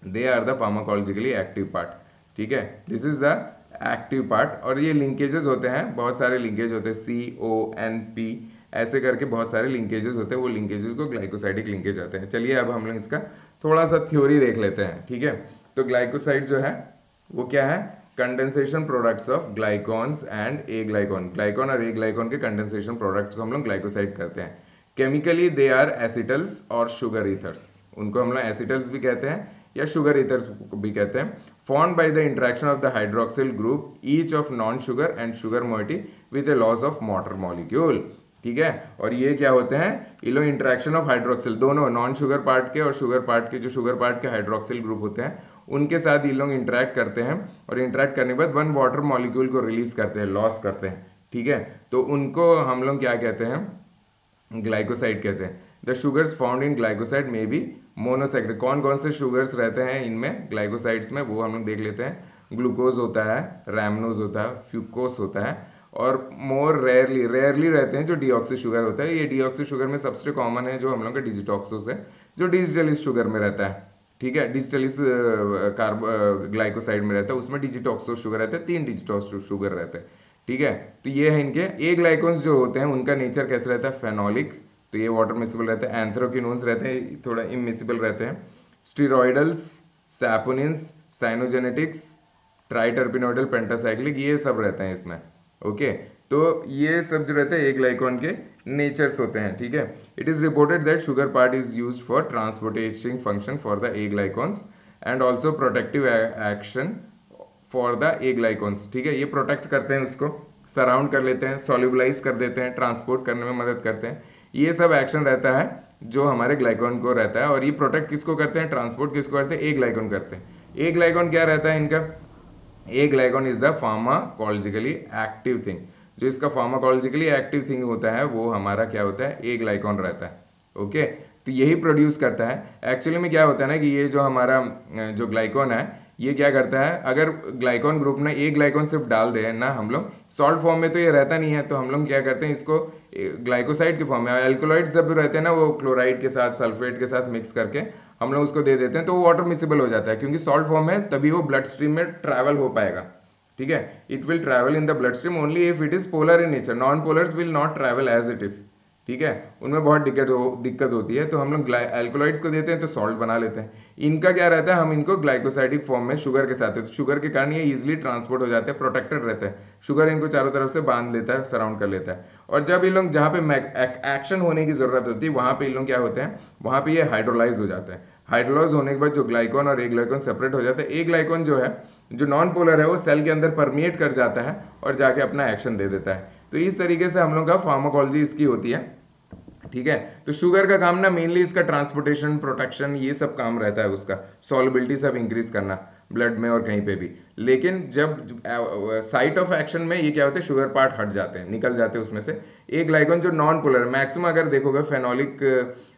Speaker 1: they are the pharmacologically active part, ठीक है, this is the active part. और ये लिंकेजेस होते हैं, बहुत सारे लिंकेज होते हैं, CONP ऐसे करके बहुत सारे लिंकेजेस होते हैं, वो लिंकेजेस को ग्लाइकोसाइडिक लिंकेज आते हैं। चलिए अब हम लोग इसका थोड़ा सा थ्योरी देख लेते हैं, ठीक है। तो ग्लाइकोसाइड जो है वो क्या है, कंडेंसेशन प्रोडक्ट्स ऑफ ग्लाइकॉन्स एंड ए ग्लाइकॉन, ग्लाइकॉन और ए ग्लाइकॉन के कंडेंसेशन प्रोडक्ट्स को हम लोग ग्लाइकोसाइड करते हैं। केमिकली दे आर एसिटल्स और शुगर ईथर्स, उनको हम लोग एसिटल्स भी कहते हैं या शुगर ईथर्स भी कहते हैं। Formed by the interaction of the hydroxyl group each of non sugar and sugar moiety with A loss of water molecule, ठीक है। और ये क्या होते हैं, ये लोग इंटरेक्शन ऑफ हाइड्रोक्सिल, दोनों नॉन शुगर पार्ट के और शुगर पार्ट के, जो शुगर पार्ट के हाइड्रोक्सिल ग्रुप होते हैं उनके साथ ये लोग इंटरेक्ट करते हैं, और इंटरेक्ट करने के बाद वन वाटर मॉलिक्यूल को रिलीज करते हैं, लॉस करते हैं, ठीक है। तो उनको हम लोग क्या कहते हैं, ग्लाइकोसाइड कहते हैं। The sugars found in glycoside में भी मोनोसैकेराइड, कौन कौन से शुगर्स रहते हैं इनमें ग्लाइकोसाइड्स में, वो हम लोग देख लेते हैं। ग्लूकोज होता है, रैमनोज होता है, फ्यूकोस होता है, और मोर रेयरली रहते हैं जो डीऑक्सी शुगर होता है। ये डीऑक्सी शुगर में सबसे कॉमन है जो हम लोग का डिजिटॉक्सोस है, जो डिजिटलिस शुगर में रहता है, ठीक है। डिजिटलिस ग्लाइकोसाइड में रहता है, उसमें डिजिटॉक्सोस शुगर रहता है, 3 डिजिटॉक्सोस शुगर रहते हैं, ठीक है। तो ये है इनके। ए ग्लाइकोन्स जो होते हैं उनका नेचर कैसे रहता है, फेनोलिक, तो ये वाटर मिसिबल रहते हैं। एंथ्रोक्विनोन्स रहते हैं, थोड़ा इमिसिबल रहते हैं। स्टीरॉयडल्स, सैपोनिन्स, साइनोजेनेटिक्स, ट्राइटर्पिनोइडल, पेंटासाइक्लिक, ये सब रहते हैं इसमें, ओके। तो ये सब जो रहते हैं ए ग्लाइकॉन के नेचर्स होते हैं, ठीक है। It is reported that sugar part is used for transportation function for the aglycones and also protective action for the aglycones, ठीक है। ये प्रोटेक्ट करते हैं, उसको सराउंड कर लेते हैं, सॉल्युबलाइज कर देते हैं, ट्रांसपोर्ट करने में मदद करते हैं। ये सब एक्शन रहता है जो हमारे ग्लाइकॉन को रहता है। और ये प्रोटेक्ट किसको करते हैं, ट्रांसपोर्ट किसको करते हैं, ए ग्लाइकॉन करते हैं। ए ग्लाइकॉन क्या रहता है इनका, aglycone is the pharmacologically active thing, जो इसका फार्माकोलॉजिकली एक्टिव थिंग होता है वो हमारा क्या होता है, ए ग्लाइकॉन रहता है, ओके। तो यही प्रोड्यूस करता है। एक्चुअली में क्या होता है ना कि ये जो हमारा जो ग्लाइकॉन है ये क्या करता है, अगर ग्लाइकॉन ग्रुप ने ए ग्लाइकॉन सिर्फ डाल दे ना हम लोग, सॉल्ट फॉर्म में तो ये रहता नहीं है, तो हम लोग क्या करते हैं इसको ग्लाइकोसाइड के फॉर्म में, एल्कोलाइड्स जब रहते हैं ना वो क्लोराइड के साथ सल्फेट के साथ मिक्स करके हम लोग उसको दे देते हैं, तो वो वाटर मिसिबल हो जाता है, क्योंकि सॉल्ट फॉर्म है तभी वो ब्लड स्ट्रीम में ट्रैवल हो पाएगा, ठीक है। It will travel in the blood stream only if it is polar in nature, non polars will not travel as it is, ठीक है। उनमें बहुत दिक्कत होती है, तो हम लोग एल्कोलाइड्स को देते हैं तो सॉल्ट बना लेते हैं। इनका क्या रहता है, हम इनको ग्लाइकोसाइडिक फॉर्म में शुगर के साथ, तो शुगर के कारण ये इजीली ट्रांसपोर्ट हो जाते हैं, प्रोटेक्टेड रहते हैं, शुगर इनको चारों तरफ से बांध लेता है, सराउंड कर लेता है। और जब ये लोग जहाँ पे एक्शन होने की जरूरत होती है वहाँ पे ये लोग क्या होते हैं, वहाँ पे ये हाइड्रोलाइज हो जाते हैं। हाइड्रोलाइज होने के बाद जो ग्लाइकॉन और ए ग्लाइकॉन सेपरेट हो जाता है। ए ग्लाइकॉन जो है, जो नॉन पोलर है, वो सेल के अंदर परमिएट कर जाता है और जाके अपना एक्शन दे देता है। तो इस तरीके से हम लोग का फार्माकोलॉजी इसकी होती है, ठीक है। तो शुगर का काम ना मेनली इसका ट्रांसपोर्टेशन, प्रोटेक्शन, ये सब काम रहता है उसका, सॉल्युबिलिटी सब इंक्रीज करना ब्लड में और कहीं पे भी। लेकिन जब साइट ऑफ एक्शन में ये क्या होता है, शुगर पार्ट हट जाते हैं, निकल जाते हैं उसमें से। एक ग्लाइकॉन जो नॉन पोलर, मैक्सिमम अगर देखोगे फेनोलिक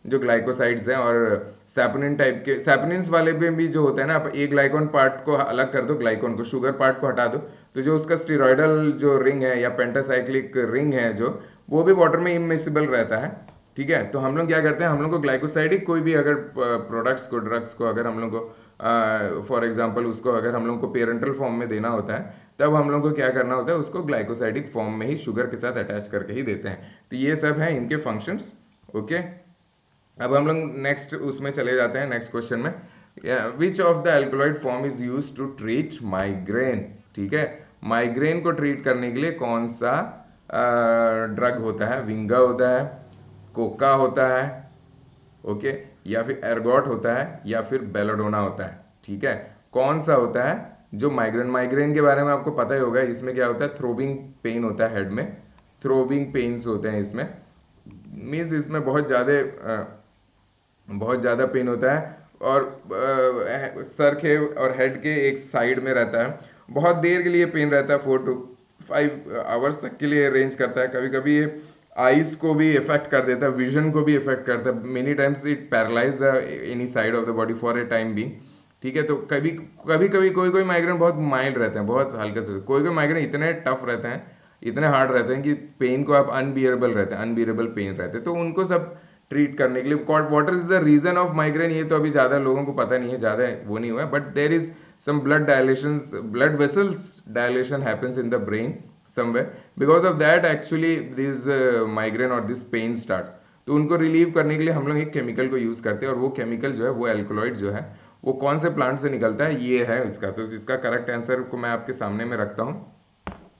Speaker 1: जो ग्लाइकोसाइड्स हैं और सैपोनिन टाइप के, सैपोनिन्स वाले में भी जो होता है ना, आप एक ग्लाइकॉन पार्ट को अलग कर दो, ग्लाइकॉन को, शुगर पार्ट को हटा दो, तो जो उसका स्टीरॉयडल जो रिंग है या पेंटासाइक्लिक रिंग है जो, वो भी वाटर में इमिसिबल रहता है, ठीक है। तो हम लोग क्या करते हैं, हम लोग को ग्लाइकोसाइडिक कोई भी अगर प्रोडक्ट्स को, ड्रग्स को अगर हम लोग को फॉर एग्जांपल उसको अगर हम लोग को पेरेंटल फॉर्म में देना होता है, तब हम लोग को क्या करना होता है, उसको ग्लाइकोसाइडिक फॉर्म में ही शुगर के साथ अटैच करके ही देते हैं। तो ये सब है इनके फंक्शंस, ओके। अब हम लोग नेक्स्ट उसमें चले जाते हैं, नेक्स्ट क्वेश्चन में, which of the alkaloid form is use to treat migraine, ठीक है। माइग्रेन को ट्रीट करने के लिए कौन सा ड्रग होता है, विंगा होता है, कोका होता है, ओके, या फिर एर्गोट होता है, या फिर बेलाडोना होता है, ठीक है। कौन सा होता है जो माइग्रेन के बारे में आपको पता ही होगा, इसमें क्या होता है, थ्रोबिंग पेन होता है हेड में, थ्रोबिंग पेन्स होते हैं इसमें, मीन्स इसमें बहुत ज़्यादा पेन होता है, और सर के और हेड के एक साइड में रहता है, बहुत देर के लिए पेन रहता है, 4 to 5 आवर्स तक के लिए रेंज करता है। कभी कभी ये आइस को भी इफेक्ट कर देता है, विजन को भी इफेक्ट करता है, many times it paralyse the any side of the body for a time भी। ठीक है, तो कभी कभी कभी कोई कोई माइग्रेन बहुत माइल्ड रहते हैं, बहुत हल्के से, कोई कोई माइग्रेन इतने टफ रहते हैं, इतने हार्ड रहते हैं कि पेन को आप अनबियरेबल रहते हैं, अनबियरेबल पेन रहते हैं, तो उनको सब ट्रीट करने के लिए what is the reason of migraine, ये तो अभी ज़्यादा लोगों को पता नहीं है, ज़्यादा वो नहीं हुआ है, but there is some blood dilations, blood vessels dilation happens in the brain somewhere, because of that actually this migraine or this pain starts। तो उनको रिलीव करने के लिए हम लोग एक केमिकल को यूज़ करते हैं, और वो केमिकल जो है वो एल्कोलॉइड जो है वो कौन से प्लांट से निकलता है, ये है इसका। तो इसका करेक्ट आंसर को मैं आपके सामने में रखता हूँ।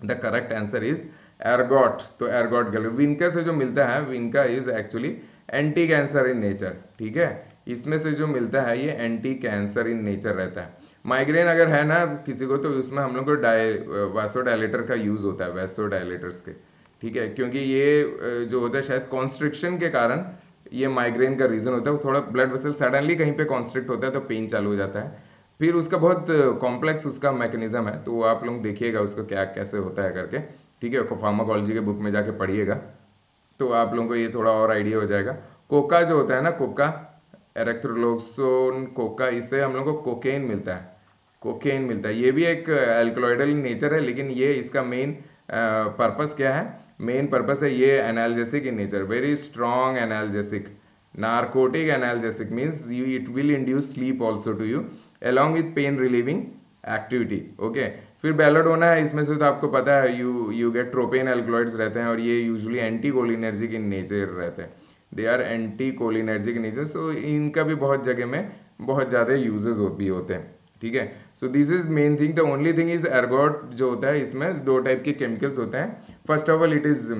Speaker 1: The correct answer is ergot. तो एर्गोट गल विनका से जो मिलता है, Vinca is actually anti cancer in nature. ठीक है, इसमें से जो मिलता है ये एंटी कैंसर इन नेचर रहता है। माइग्रेन अगर है ना किसी को, तो उसमें हम लोग को वासोडायलेटर का यूज़ होता है, वासोडायलेटर्स के। ठीक है, क्योंकि ये जो होता है शायद कॉन्स्ट्रिक्शन के कारण ये माइग्रेन का रीज़न होता है, वो थोड़ा ब्लड वेसल सडनली कहीं पे कॉन्स्ट्रिक्ट होता है तो पेन चालू हो जाता है। फिर उसका बहुत कॉम्प्लेक्स उसका मैकेनिज्म है, तो वो आप लोग देखिएगा उसका क्या कैसे होता है करके। ठीक है, फार्माकोलॉजी के बुक में जाके पढ़िएगा, तो आप लोगों को ये थोड़ा और आइडिया हो जाएगा। कोका जो होता है ना, कोका एरेथ्रोलोक्सोन कोका, इससे हम लोग को कोकेन मिलता है, कोकेन मिलता है। ये भी एक एल्कलॉइडल इन नेचर है, लेकिन ये इसका मेन पर्पस क्या है, मेन पर्पस है ये analgesic in nature, very strong analgesic, narcotic analgesic means you it will induce sleep also to you along with pain relieving activity. Okay, फिर बेलाडोना है, इसमें से तो आपको पता है यू गेट ट्रोपेन एल्कलॉइड्स रहते हैं, और ये usually anti cholinergic in nature रहते हैं, they are anti cholinergic in nature. So इनका भी बहुत जगह में बहुत ज़्यादा यूजेस भी होते हैं। ठीक है, सो this is main thing. The only thing is ergot जो होता है, इसमें दो टाइप के केमिकल्स होते हैं। First of all it is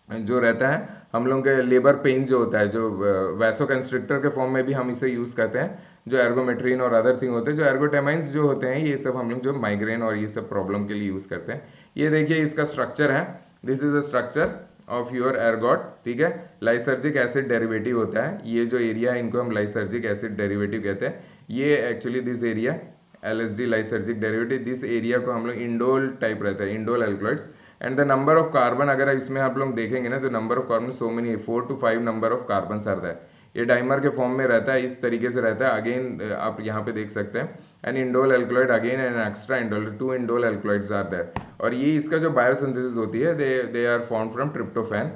Speaker 1: जो रहता है हम लोग के लेबर पेन जो होता है, जो वैसो कंस्ट्रिक्टर के फॉर्म में भी हम इसे यूज़ करते हैं, जो एर्गोमेट्रिन और अदर थिंग होते हैं, जो एर्गोटेमाइंस जो होते हैं, ये सब हम लोग जो माइग्रेन और ये सब प्रॉब्लम के लिए यूज़ करते हैं। ये देखिए इसका स्ट्रक्चर है, this is a structure of your ergot. ठीक है, लाइसर्जिक एसिड डेरिवेटिव होता है, ये जो एरिया है इनको हम लाइसर्जिक एसिड डेरिवेटिव कहते हैं। ये actually this area LSD lysergic derivative, this area को हम लोग इंडोल टाइप रहता है, indole alkaloids. And the number of carbon अगर इसमें आप लोग देखेंगे ना, तो number of carbon so many 4 to 5 number of carbon are that. ये डाइमर के फॉर्म में रहता है, इस तरीके से रहता है। अगेन आप यहाँ पे देख सकते हैं an indole alkaloid again an extra indole, 2 indole alkaloids are there. और ये इसका जो बायोसिंथेसिस होती है, they are form from tryptophan.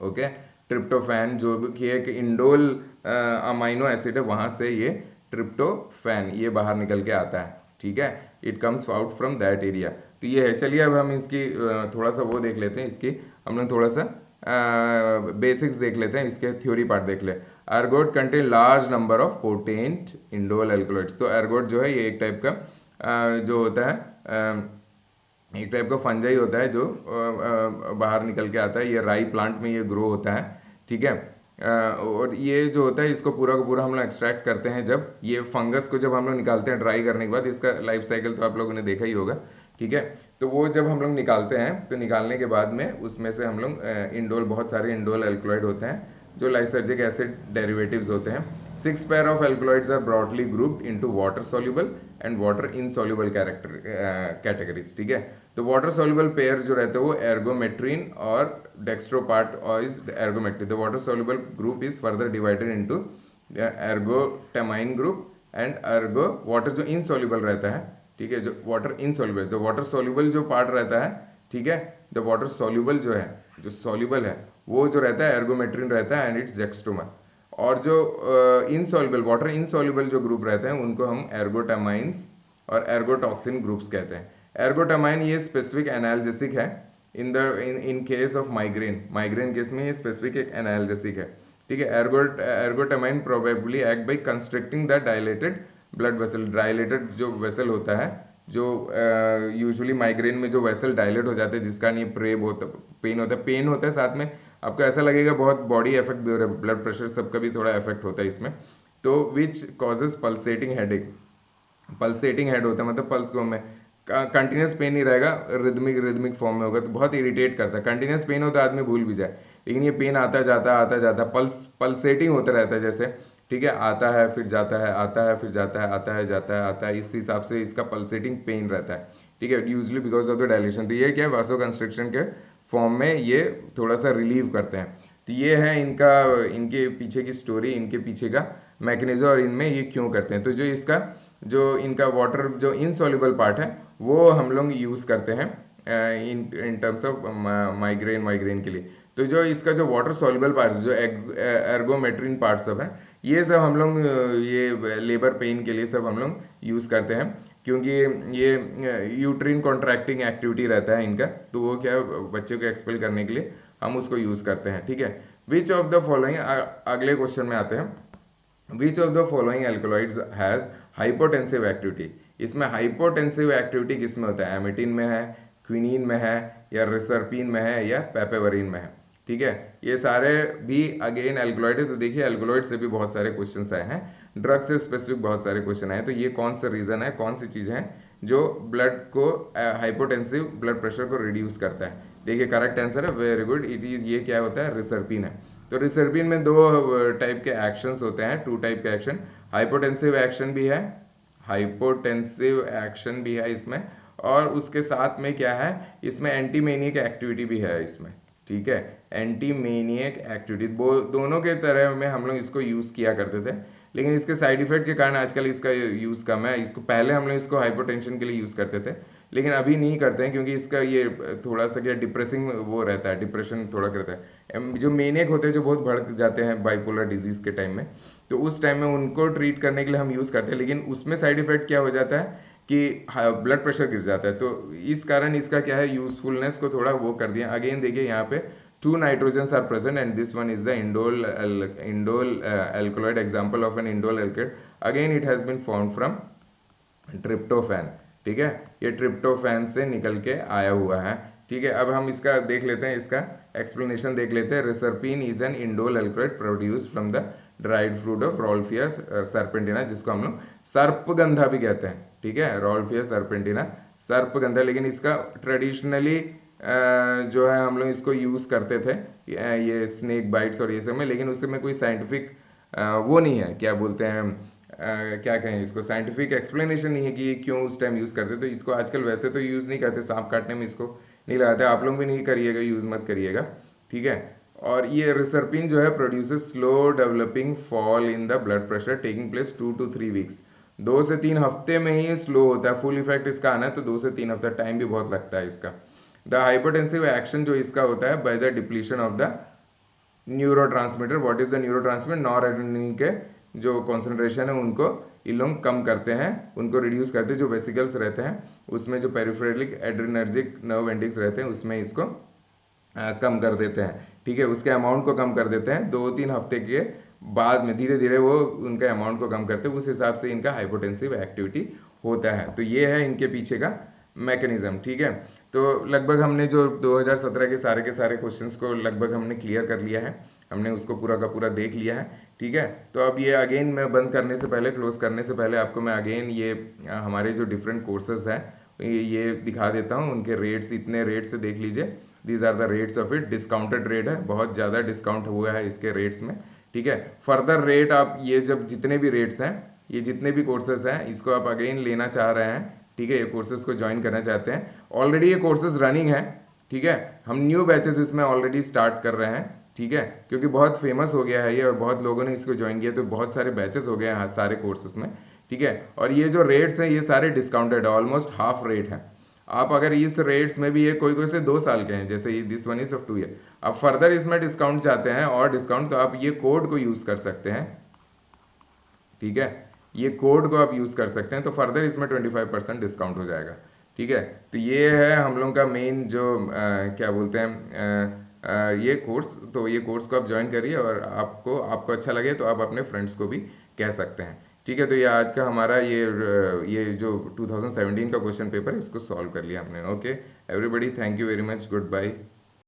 Speaker 1: Okay, tryptophan जो कि एक इंडोल अमाइनो एसिड है, वहाँ से ये ट्रिप्टोफैन ये बाहर निकल के आता है। ठीक है, it comes out from that area. तो ये है। चलिए अब हम इसकी थोड़ा सा वो देख लेते हैं, इसकी हम लोग थोड़ा सा बेसिक्स देख लेते हैं, इसके थ्योरी पार्ट देख ले। Ergot contain large number of potent indole alkaloids. तो एर्गोट जो है ये एक टाइप का जो होता है, एक टाइप का फंजाई होता है जो बाहर निकल के आता है, ये राई प्लांट में ये ग्रो होता है। ठीक है, और ये जो होता है इसको पूरा का पूरा हम लोग एक्सट्रैक्ट करते हैं। जब ये फंगस को जब हम लोग निकालते हैं ड्राई करने के बाद, इसका लाइफ साइकिल तो आप लोगों ने देखा ही होगा। ठीक है, तो वो जब हम लोग निकालते हैं, तो निकालने के बाद में उसमें से हम लोग इंडोल, बहुत सारे इंडोल एल्कलॉइड होते हैं जो लाइसर्जिक एसिड डेरिवेटिव्स होते हैं। 6 pair of alkaloids are broadly grouped into water soluble and water insoluble categories. ठीक है, तो वाटर सॉल्युबल पेयर जो रहते हैं वो एर्गोमेट्रिन और डेक्स्ट्रोपार्ट और is ergometrine. The water soluble group is further divided into ergotamine group and ergo water जो इनसॉल्युबल रहता है। ठीक है, जो वाटर इनसॉल्युबल, जो वाटर सॉल्युबल जो पार्ट रहता है, ठीक है, जो वाटर सॉल्युबल जो है, जो सॉल्युबल है, वो जो रहता है एर्गोमेट्रिन रहता है एंड इट्स जेक्स्ट्रोमा। और जो इनसॉल्युबल, वाटर इनसॉल्युबल जो ग्रुप रहते हैं उनको हम एर्गोटामाइंस और एर्गोटॉक्सिन ग्रुप्स कहते हैं। एर्गोटामाइन ये स्पेसिफिक एनाल्जेसिक है in case of migraine, migraine case में ये स्पेसिफिक एक एनाल्जेसिक है। ठीक है, ergotamine probably act by constricting the dilated blood vessel. Dilated जो वेसल होता है, जो यूजुअली माइग्रेन में जो वेसल डायलेट हो जाते हैं, जिसका नहीं प्रेब होता, पेन होता है साथ में, आपको ऐसा लगेगा बहुत बॉडी इफेक्ट भी हो रहा है, ब्लड प्रेशर सबका भी थोड़ा इफेक्ट होता है इसमें। तो which causes pulsating headache, pulsating head होता है, मतलब पल्स को में कंटिन्यूस पेन नहीं रहेगा, रिदमिक फॉर्म में होगा, तो बहुत इरिटेट करता है। कंटिन्यूस पेन होता है आदमी भूल भी जाए, लेकिन ये पेन आता जाता पल्सेटिंग होता रहता है जैसे। ठीक है, आता है फिर जाता है, आता है फिर जाता है, आता है जाता है, आता है, इस हिसाब से इसका पल्सेटिंग पेन रहता है। ठीक है, usually because of the dilation. तो ये क्या है, वासो कंस्ट्रिक्शन के फॉर्म में ये थोड़ा सा रिलीव करते हैं। तो ये है इनके पीछे की स्टोरी, इनके पीछे का मैकेनिज्म और इनमें ये क्यों करते हैं। तो जो इनका वाटर जो इनसॉल्युबल पार्ट है वो हम लोग यूज़ करते हैं इन टर्म्स ऑफ माइग्रेन के लिए। तो जो इसका जो वाटर सॉल्युबल पार्ट जो एर्गोमेट्रिन पार्ट सब है, ये सब हम लोग ये लेबर पेन के लिए सब हम लोग यूज़ करते हैं, क्योंकि ये यूट्रिन कॉन्ट्रैक्टिंग एक्टिविटी रहता है इनका, तो वो क्या बच्चे को एक्सपेल करने के लिए हम उसको यूज़ करते हैं। ठीक है, विच ऑफ द फॉलोइंग, अगले क्वेश्चन में आते हैं। विच of the following alkaloids has hypotensive activity. इसमें हाइपोटेंसिव एक्टिविटी किस में होता है, एमिटिन में है, क्विनीन में है, या रिसर्पिन में है, या पेपेवरिन में है। ठीक है, ये सारे भी अगेन एल्कोलॉइड है। तो देखिए एल्कोलॉइड से भी बहुत सारे क्वेश्चंस आए हैं, ड्रग से स्पेसिफिक बहुत सारे क्वेश्चन आए हैं। तो ये कौन सा रीज़न है, कौन सी चीज़ है जो ब्लड को हाइपोटेंसिव ब्लड प्रेशर को रिड्यूस करता है। देखिए करेक्ट आंसर है, वेरी गुड, इट इज़, ये क्या होता है, रिसर्पिन है। तो रिसर्पिन में दो टाइप के एक्शंस होते हैं, टू टाइप के एक्शन, हाइपोटेंसिव एक्शन भी है, हाइपोटेंसिव एक्शन भी है इसमें, और उसके साथ में क्या है, इसमें एंटीमेनियक एक्टिविटी भी है इसमें। ठीक है, एंटीमेनियक एक्टिविटी दोनों के तरह में हम लोग इसको यूज़ किया करते थे, लेकिन इसके साइड इफेक्ट के कारण आजकल इसका यूज़ कम है। इसको पहले हम लोग इसको हाइपरटेंशन के लिए यूज़ करते थे, लेकिन अभी नहीं करते हैं, क्योंकि इसका ये थोड़ा सा क्या डिप्रेसिंग वो रहता है, डिप्रेशन थोड़ा करता है। जो मेनियक होते हैं जो बहुत बढ़ जाते हैं बाइपोलर डिजीज़ के टाइम में, तो उस टाइम में उनको ट्रीट करने के लिए हम यूज़ करते हैं, लेकिन उसमें साइड इफेक्ट क्या हो जाता है कि ब्लड प्रेशर गिर जाता है। तो इस कारण इसका क्या है, यूजफुलनेस को थोड़ा वो कर दिया। अगेन देखिए यहाँ पे 2 nitrogens are present and this one is the indole alkaloid, example of an indole alkaloid. Again it has been formed from tryptophan. ठीक है, ये ट्रिप्टोफैन से निकल के आया हुआ है। ठीक है, अब हम इसका देख लेते हैं, इसका एक्सप्लेनेशन देख लेते हैं। Reserpine is an indole alkaloid produce from the dried fruit of Rauwolfia serpentina, जिसको हम लोग सर्पगंधा भी कहते हैं। ठीक है, रोल्फिया सर्पेंटिना सर्पगंधा, लेकिन इसका ट्रेडिशनली जो है हम लोग इसको यूज़ करते थे ये स्नेक बाइट्स और ये सब में, लेकिन उसमें कोई साइंटिफिक वो नहीं है, क्या बोलते हैं, क्या कहें इसको, साइंटिफिक एक्सप्लेनेशन नहीं है कि क्यों उस टाइम यूज़ करते। तो इसको आजकल वैसे तो यूज़ नहीं करते, सांप काटने में इसको नहीं लगाते, आप लोग भी नहीं करिएगा, यूज़ मत करिएगा। ठीक है, और ये रिसर्पिन जो है produces slow developing fall in the blood pressure taking place 2 to 3 weeks. 2 से 3 हफ्ते में ही स्लो होता है, फुल इफेक्ट इसका आना है तो 2 से 3 हफ्ता टाइम भी बहुत लगता है इसका। द हाइपोटेंसिव एक्शन जो इसका होता है by the depletion of the neurotransmitter. What is the neurotransmitter, noradrenaline के जो कॉन्सेंट्रेशन है उनको ये लोग कम करते हैं, उनको रिड्यूस करते हैं। जो वेसिकल्स रहते हैं उसमें जो पेरिफेरलिक एड्रेनर्जिक नर्व एंडिक्स रहते हैं उसमें इसको कम कर देते हैं। ठीक है, उसके अमाउंट को कम कर देते हैं, 2-3 हफ्ते के बाद में धीरे धीरे वो उनके अमाउंट को कम करते हैं, उस हिसाब से इनका हाइपोटेंसिव एक्टिविटी होता है। तो ये है इनके पीछे का मैकेनिज्म। ठीक है, तो लगभग हमने जो 2017 के सारे क्वेश्चंस को लगभग हमने क्लियर कर लिया है, हमने उसको पूरा का पूरा देख लिया है। ठीक है, तो अब ये अगेन मैं बंद करने से पहले, क्लोज करने से पहले आपको मैं अगेन ये हमारे जो डिफरेंट कोर्सेज हैं ये दिखा देता हूँ, उनके रेट्स, इतने रेट से देख लीजिए, these are the rates of it. Discounted rate है, बहुत ज़्यादा डिस्काउंट हुआ है इसके रेट्स में। ठीक है, फर्दर रेट आप ये जब जितने भी रेट्स हैं, ये जितने भी कोर्सेज हैं, इसको आप अगेन लेना चाह रहे हैं, ठीक है, ये कोर्सेज को ज्वाइन करना चाहते हैं, ऑलरेडी ये कोर्सेज रनिंग है। ठीक है, हम न्यू बैचेस इसमें ऑलरेडी स्टार्ट कर रहे हैं। ठीक है, क्योंकि बहुत फेमस हो गया है ये और बहुत लोगों ने इसको ज्वाइन किया, तो बहुत सारे बैचेस हो गए हैं सारे कोर्सेज में। ठीक है, और ये जो रेट्स हैं ये सारे डिस्काउंटेड है, ऑलमोस्ट हाफ रेट है। आप अगर इस रेट्स में भी, ये कोई कोई से 2 साल के हैं, जैसे this one is of 2 year, आप फर्दर इसमें डिस्काउंट चाहते हैं और डिस्काउंट, तो आप ये कोड को यूज़ कर सकते हैं। ठीक है, ये कोड को आप यूज़ कर सकते हैं, तो फर्दर इसमें 25% डिस्काउंट हो जाएगा। ठीक है, तो ये है हम लोग का मेन जो क्या बोलते हैं ये कोर्स। तो ये कोर्स को आप ज्वाइन करिए और आपको अच्छा लगे तो आप अपने फ्रेंड्स को भी कह सकते हैं। ठीक है, तो ये आज का हमारा ये जो 2017 का क्वेश्चन पेपर है इसको सॉल्व कर लिया हमने। Okay everybody, thank you very much, good bye.